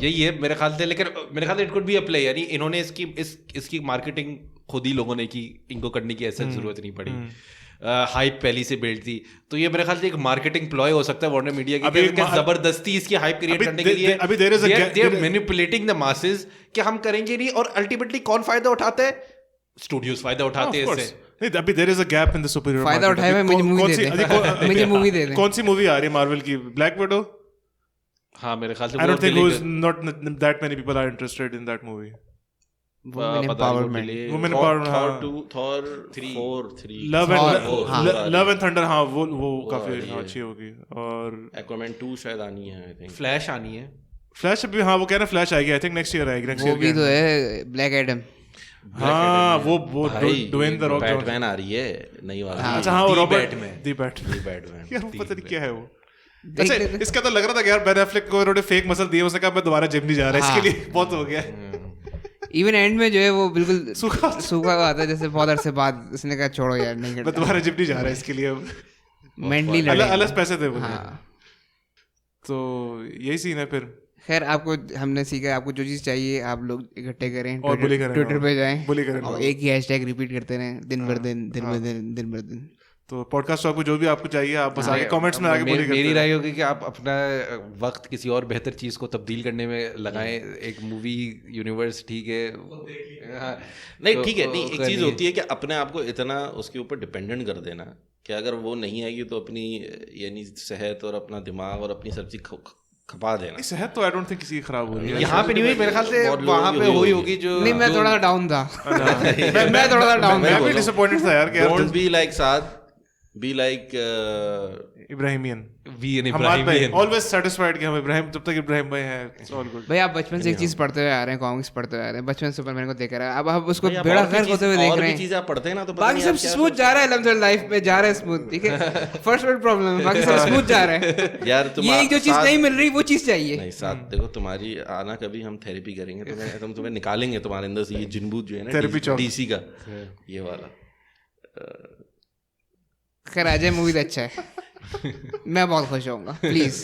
यही है मेरे ख्याल से, लेकिन मेरे ख्याल से it could be a play. यानी इन्होंने इसकी मार्केटिंग खुद ही लोगों ने की, इनको करने की ऐसा जरूरत नहीं पड़ी। हाइप पहली से बिल्ड थी, तो ये मेरे ख्याल से एक मार्केटिंग प्लॉय हो सकता है वार्नर मीडिया की, जबरदस्ती इसकी हाइप क्रिएट करने के लिए।
अभी there is a
they are manipulating the masses कि हम करेंगे नहीं, और अल्टीमेटली कौन फायदा उठाता है? स्टूडियोज फायदा उठाते हैं इससे।
नहीं अभी there is a gap in the super hero.
फायदा उठाए हुए मुझे मूवी दे दे, मुझे मूवी दे दे।
कौन सी मूवी आ रही है मार्वल की? Black window.
हाँ मेरे ख्याल से
I don't think not that many people are interested in that movie.
Women
पता नहीं वो
empowerment.
delay-
Women
Thor-
empowerment,
Thor
हाँ.
2,
थॉर 4 3
लव एंड थंडर, हाँ वो काफी
रही है।
अच्छी होगी। और
एक्वामैन 2 शायद आनी है आई थिंक।
फ्लैश आनी है।
फ्लैश भी, हाँ वो कह रहे हैं फ्लैश आएगी, आई थिंक नेक्स्ट ईयर आएगी, नेक्स्ट
वो भी
ईयर
तो है ब्लैक एडम।
हाँ वो Dwayne the Rock Johnson.
Batman आ रही है नई वाली।
अच्छा हाँ वो
The
Robert
Batman.
The Batman
Batman
यार वो पता नहीं क्या है वो।
देख
अच्छा
लेते।
इसका तो लग रहा था कि यार बेन एफ्लेक को उन्होंने फेक मसल दिए, उसने कहा मैं दोबारा जिम नहीं जा रहा, इसके लिए बहुत हो गया।
इवन एंड में जो है वो बिल्कुल
सूखा
सूखा हुआ आता है, जैसे बहुत अरसे बाद उसने कहा छोड़ो यार नहीं
मैं
करता,
दोबारा जिम नहीं जा रहा इसके लिए,
मेंटली
अलग पैसे थे मुझे।
हाँ।
तो यही सीन है फिर।
खैर आपको हमने सीखा, आपको जो चीज़ चाहिए आप लोग इकट्ठे करें,
और bully करें,
ट्विटर पे जाएं,
bully करें
और एक ही हैशटैग रिपीट करते रहें दिन भर दिन, दिन भर दिन, दिन भर दिन।
तो पॉडकास्ट आपको जो भी आपको चाहिए आप बस आगे कमेंट्स में आगे बोलिए।
मेरी राय होगी कि आप अपना वक्त किसी और बेहतर चीज को तब्दील करने में लगाएं। एक मूवी यूनिवर्स ठीक है, हाँ,
नहीं ठीक है, नहीं एक
करनी
चीज
है।
होती है कि अपने आप को इतना उसके ऊपर डिपेंडेंट कर देना कि अगर वो नहीं आएगी तो अपनी यानी सेहत और अपना दिमाग और अपनी सब चीज खपा देना।
सेहत तो आई डोंट थिंक किसी की खराब हो रही है।
यहाँ पे नहीं हुई, मेरे ख्याल से
बहुत लोगों
वहां
की
पे
हुई
हुई
होगी।
होगी जो
नहीं मैं थोड़ा सा डाउन था, मैं थोड़ा सा डाउन
मैं
था।
भी डिसअपॉइंटेड था यार कि
don't be like Saad, be like
इब्राहिमियन
वी एन
हमाद
इब्राहिम
भाई
भी
ऑलवेज सेटिस्फाइड कि हम इब्राहिम, जब तक इब्राहिम भाई है इट्स ऑल गुड।
भाई आप बचपन से एक चीज पढ़ते हुए आ रहे हैं, कॉमिक्स पढ़ते हुए आ रहे हैं, बचपन से सुपरमैन को देख रहे हैं, अब आप उसको
भाई, आप
बेड़ा
और भी
गर्क होते हुए
चीज़-
देख
और
रहे
भी
हैं,
चीजें आप पढ़ते हैं ना तो पता
बाकी
नहीं
सब
आप क्या
स्मूथ जा रहा है, अलहमदुलिल्लाह लाइफ में जा रहा है स्मूथ, ठीक है, फर्स्ट वर्ल्ड प्रॉब्लम है, बाकी सब स्मूथ जा रहा है।
यार तुम
ये एक जो चीज नहीं मिल रही वो चीज चाहिए।
नहीं साथ देखो तुम्हारी आना, कभी हम थेरेपी करेंगे तो हम तुम्हें निकालेंगे तुम्हारे अंदर से ये जिनबूत जो है ना
Therapy चौक।
डीसी का ये वाला।
खैर अजय मूवी तो अच्छा है, मैं बहुत खुश होऊंगा, प्लीज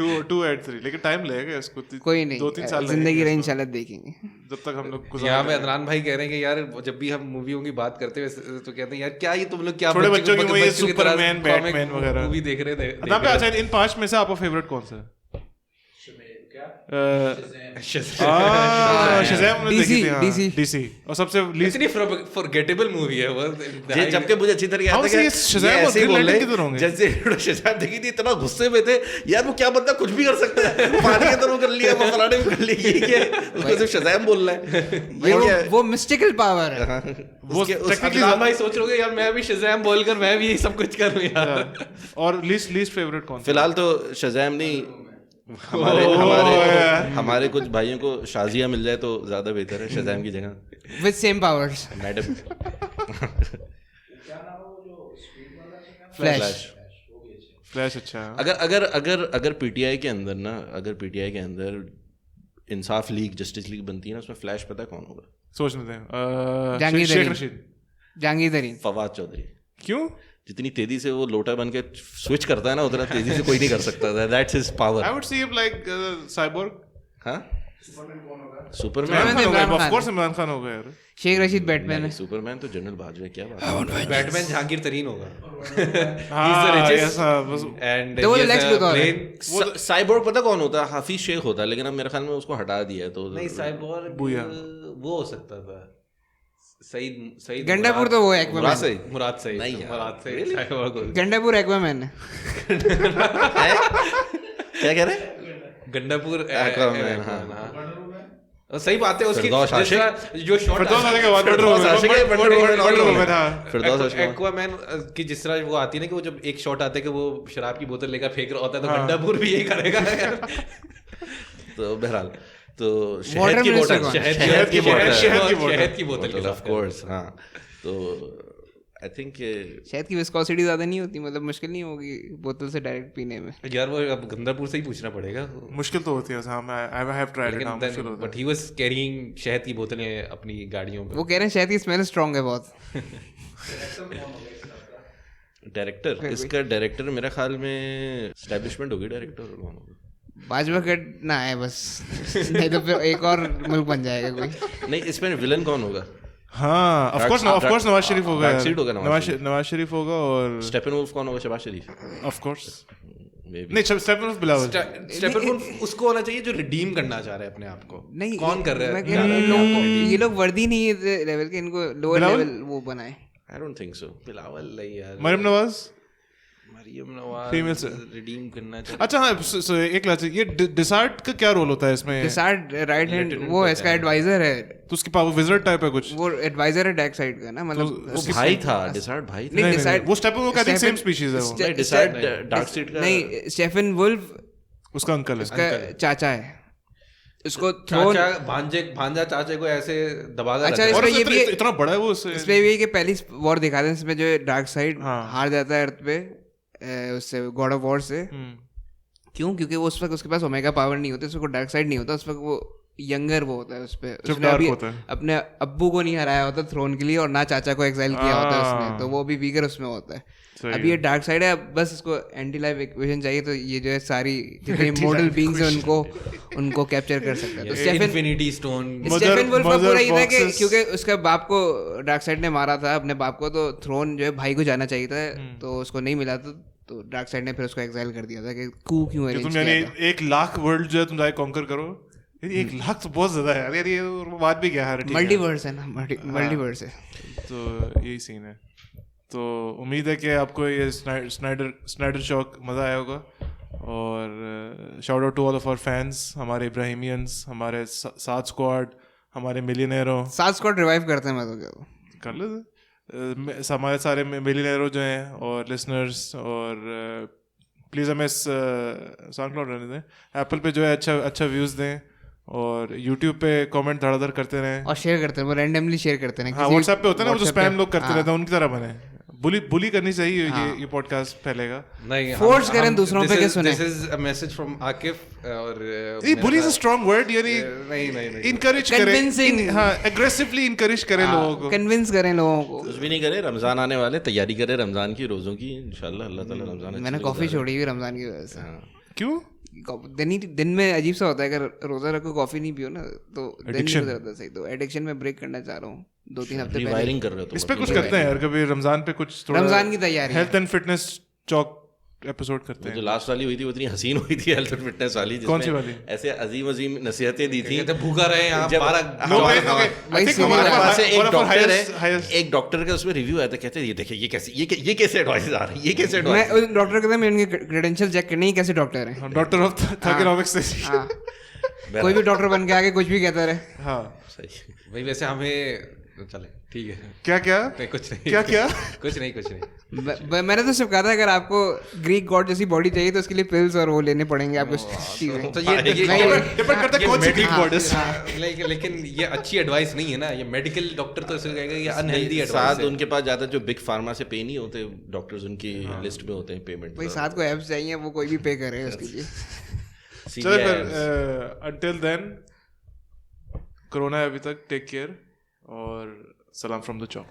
2 8 3 लेकिन टाइम लगेगा इसको,
कोई नहीं,
2-3 साल
जिंदगी
लगेंगे
रही
इसको,
इंशाल्लाह देखेंगे।
जब तक हम लोग
यहाँ पे अदनान भाई कह रहे हैं कि यार जब भी हम मूवियों की बात करते हैं तो कहते हैं यार क्या ये तुम लोग क्या
छोटे बच्चों की वही
बच्चों की तरह
सुपरमैन,
comic
बैटमैन वगैरह
मूवी देख रहे थे।
अदनान भाई, अच्छा इन 5 में से आपका फेवरेट कौन सा है? शज़ैम
DC,
देखी थी, DC और सबसे लीस्ट
इतनी फॉरगेटेबल मूवी है वो।
ये जबकि मुझे अच्छी तरह याद
How
है
से
कि
ये शज़ैम और
ऐसे ही
ग्रीन
बोल
लैंटर्न
रहे
किधर होंगे?
जैसे शज़ैम देखी थी इतना गुस्से में थे यार, वो क्या बंदा कुछ भी कर सकता है, पानी के तरह कर लिया, वो फलाने में कर लिया, ये क्या है? उसको सिर्फ शज़ैम बोलना है, ये क्या है?
वो मिस्टिकल पावर है।
वो
उसके- उस-
technically
अदनान भाई सोच रहे हो यार मैं भी शज़ैम बोलकर मैं भी यही सब कुछ करूँ यार।
और लीस्ट फेवरेट कौन सा?
फिलहाल तो शज़ैम नहीं, हमारे कुछ भाइयों को शाजिया मिल जाए तो ज्यादा बेहतर है शज़ैम की जगह।
With same powers,
madam
flash.
Flash अच्छा है।
अगर अगर अगर अगर पीटीआई के अंदर ना, अगर पीटीआई के अंदर इंसाफ लीग, जस्टिस लीग बनती है ना, उसमें फ्लैश पता है कौन होगा?
सोचने दें
जहांगीर
शेख
तरीन।
रशीद।
जहांगीर तरीन।
फवाद चौधरी।
क्यों?
जितनी तेजी से वो लोटा बन के स्विच करता है ना, उतना तेजी से कोई नहीं कर सकता। That's his
I
power.
Would see him like cyborg.
हाँ,
इमरान
सुपरमैन
खान होगा,
ऑफ कोर्स इमरान खान होगा यार।
शेख रशीद बैटमैन है।
सुपरमैन तो जनरल बाजवा है, क्या बात है?
बैटमैन जहांगीर तरीन होगा।
हाँ yes, हाँ, बस
एंड
तो वो तो Lex Luthor है।
साइबोर्ग पता कौन होता है? हाफिज शेख होता है, लेकिन अब मेरे ख्याल में उसको हटा दिया है तो
नहीं साइबोर्ग
बुया।
वो हो सकता था। सईद
गंडापुर तो वो है
मुराद
एक्वामैन।
सईद।
मुराद सईद
नहीं यार,
मुराद सईद साइबोर्ग हो-
गंडापुर एक्वामैन है।
क्या कह रहे हैं?
गंडापुर
Aquaman, हाँ।
और सही बात है उसकी
फिरदौस आशिक।
जो शॉट
फिरदौस आने के बाद
फिरदौस आशिक है, Wonder Woman,
हाँ।
फिरदौस आशिक।
एक्वामैन की जिस तरह वो आती है ना कि वो जब एक शॉट आता है कि वो शराब की बोतल लेकर फेंक रहा होता है तो गंडापुर भी यही करेगा यार।
तो बहरहाल तो
Water
शहद की
minister
बोतल,
कौन?
शहद की बोतल,
शहद की बोतल के
ऑफ कोर्स। हाँ, तो आई थिंक
शायद की विस्कोसिटी ज्यादा नहीं होती, मतलब मुश्किल नहीं होगी बोतल से डायरेक्ट पीने में।
यार वो अब गंडापुर से ही पूछना पड़ेगा।
मुश्किल तो होती है। हाँ मैं आई हैव ट्राइड इट। हाँ मुश्किल होता
बट ही वाज कैरिंग शहद की बोतलें अपनी गाड़ियों पे।
वो कह रहे हैं शायद की स्मेल स्ट्रांग है बहुत।
डायरेक्टर, इसका डायरेक्टर मेरे ख्याल में एस्टैब्लिशमेंट होगी। डायरेक्टर कौन होगा?
बाजवा कट ना है बस, नहीं तो फिर एक और मुल्क बन जाएगा कोई।
नहीं, इसमें विलन कौन होगा?
हाँ ऑफ कोर्स नवाज शरीफ होगा यार।
Backseat होगा
नवाज शरीफ होगा और
स्टेपनवुल्फ कौन होगा? Shahbaz Sharif.
Of course
Maybe.
नहीं स्टेपनवुल्फ बिलावल।
स्टेपनवुल्फ उसको होना चाहिए जो रिडीम करना चाह रहा है अपने आप को।
नहीं
कौन कर रहा
मैं
है?
कह रहा हूँ, ये लोग वर्दी नहीं है लेवल के, इनको लोअर
बिलावल?
लेवल वो बनाए।
I don't think so.
Bilawal नहीं यार।
मरियम नवाज।
मरियम नवाज
Female से।
रिडीम करना चाहिए।
अच्छा हाँ एक लास्ट, ये डिसार्ट का क्या रोल होता है इसमें?
डिसार्ड राइट हैंड वो है, इसका एडवाइजर है,
तो उसकी पावर विजर्ड टाइप है कुछ?
वो एडवाइजर है डार्क साइड का ना, मतलब
वो भाई था, डिसार्ड भाई था।
नहीं,
नहीं,
Decide-
वो स्टेपन वुल्फ का सेम स्पीशीज है वो।
नहीं, डिसार्ड डार्क साइड का
नहीं, स्टेफन वुल्फ
उसका अंकल है।
उसका चाचा है, उसको थ्रोन।
चाचा भांजा चाचे को ऐसे दबाता
अच्छा,
रहता है।
और
इसमें ये भी है,
इतना बड़ा है वो उससे।
इसमें भी है कि पहली वॉर दिखाते हैं इसमें जो डार्क साइड
हाँ।
हार जाता है अर्थ पे उससे गॉड ऑफ वॉर से। क्यों? क्योंकि वो उस वक्त उसके पास ओमेगा पावर नहीं होती, उसको डार्क साइड नहीं होता उस वक्त, वो यंगर वो होता है उस पे।
जब
उसने
dark
अभी
होता है।
अपने अब्बू को नहीं हराया होता थ्रोन के लिए, और ना चाचा को एक्साइल किया होता है उसने, तो वो भी वीकर उसमें होता है।
सही
अब ये डार्क साइड है, अब बस इसको एंटी लाइफ इक्वेशन चाहिए, तो ये जो है सारी जितने इमोर्टल बीइंग्स हैं उनको कैप्चर कर सकता है। तो Stephen
infinity stone
Steppenwolf का पूरा ये था कि
boxes-
क्योंकि उसके बाप को डार्क साइड ने मारा था, अपने बाप को, तो थ्रोन जो है भाई को जाना चाहिए था, तो उसको नहीं मिला, तो डार्क साइड ने फिर उसको एक्साइल कर दिया था कि कू क्यों
कि
अरेंज
तुम यानी
किया था।
1 लाख वर्ल्ड जो है तुम जाके कॉन्कर करो। यार 1 लाख तो बहुत ज्यादा है यार, ये बात भी क्या है? ठीक है।
मल्टीवर्स है ना, मल्टीवर्स है।
तो यही सीन है। तो उम्मीद है कि आपको ये स्नाइडर चौक मज़ा आया होगा, और shout out to all of our fans, हमारे इब्राहिमियंस, हमारे सात स्क्वाड, हमारे मिलियनेरों।
7 स्क्वाड रिवाइव करते हैं, मैं तो कहता
कर लो हमारे सारे मिलियनेरों जो हैं और लिसनर्स, और प्लीज़ हमें साउंड क्लाउड रहने दें, एप्पल पे जो है अच्छा व्यूज़ दें, और यूट्यूब पे कमेंट धड़ाधड़ करते रहें।
और शेयर करते हैं, वो रैंडमली शेयर करते हैं।
हाँ, व्हाट्सएप पे होता है ना, वो जो
WhatsApp पे-
स्पैम लोग करते
हाँ।
रहते हैं, उनकी तरह बने। बुली करनी चाहिए, ये पॉडकास्ट फैलेगा।
नहीं,
Force करें दूसरों पे कि सुने।
This is a message from Aakif. और
ये bully is a strong word, यानी
नहीं
इनकरेज करें,
Convincing।
हाँ, एग्रेसिवली इनकरेज करें लोगों को।
कन्विंस करें लोगों को।
कुछ भी नहीं करे, रमजान आने वाले, तैयारी करे रमजान की, रोजों की, इंशाल्लाह अल्लाह ताला रमजान
मैंने कॉफी छोड़ी हुई रमजान की वजह से।
क्यों?
दिन में अजीब सा होता है, अगर रोजा रखो कॉफी नहीं पियो ना तो दिन नहीं
Addiction।
गुजरता सही। तो एडिक्शन में ब्रेक करना चाह रहा हूँ 2-3 हफ्ते पहले।
रिवायरिंग कर रहे हो तो
इस पे कुछ करते हैं यार, कभी रमजान पे कुछ थोड़ा
रमजान की तैयारी है।
Health and fitness Chowk episode करते
जो
हैं।
लास्ट वाली हुई थी वो इतनी हसीन हुई थी, हेल्थ एंड फिटनेस वाली,
कौन सी
जिसमें
वाली?
ऐसे अजीम अजीम नसीहतें दी थी।
कहते भूखा रहे यहाँ
जब-
12
No,
हमारे
okay, okay. I
भाई
think
सीधी
हमारे
बात
पास से
one
एक
of our
डॉक्टर
highest-
है, एक डॉक्टर का उसमें रिव्यू आया था, कहते हैं ये देखिए ये कैसे एडवाइस आ रही है, ये कैसे
मैं
एडवाइस।
उस डॉक्टर के साथ मैं उनके क्रेडेंशियल चेक करने ही कैसे डॉक्टर है।
डॉक्टर ऑफ थर्गोनॉमिक्स।
हाँ, कोई भी डॉक्टर बन के आके कुछ भी कहता रहे।
हाँ,
सही।
भाई वैसे हमें चले ठीक है।
क्या क्या
नहीं कुछ नहीं
क्या
कुछ नहीं
मैंने तो सिर्फ कहा था अगर आपको ग्रीक गॉड जैसी बॉडी चाहिए तो उसके लिए पिल्स और वो लेने पड़ेंगे आपको चीजें।
तो ये
डिपेंड करता है कौन सी ग्रीक गॉड है।
लेकिन ये अच्छी एडवाइस नहीं है ना, ये मेडिकल डॉक्टर तो ऐसे कहेगा ये अनहेल्दी एडवाइस
साथ
है।
उनके पास जाता है जो बिग फार्मा से पे नहीं होते डॉक्टर्स, उनकी लिस्ट में होते हैं पेमेंट।
भाई साथ को एप्स चाहिए, वो कोई भी पे करे उसके लिए।
चलो फिर until then कोरोना है अभी तक, टेक केयर और सलाम फ्रॉम द चौक।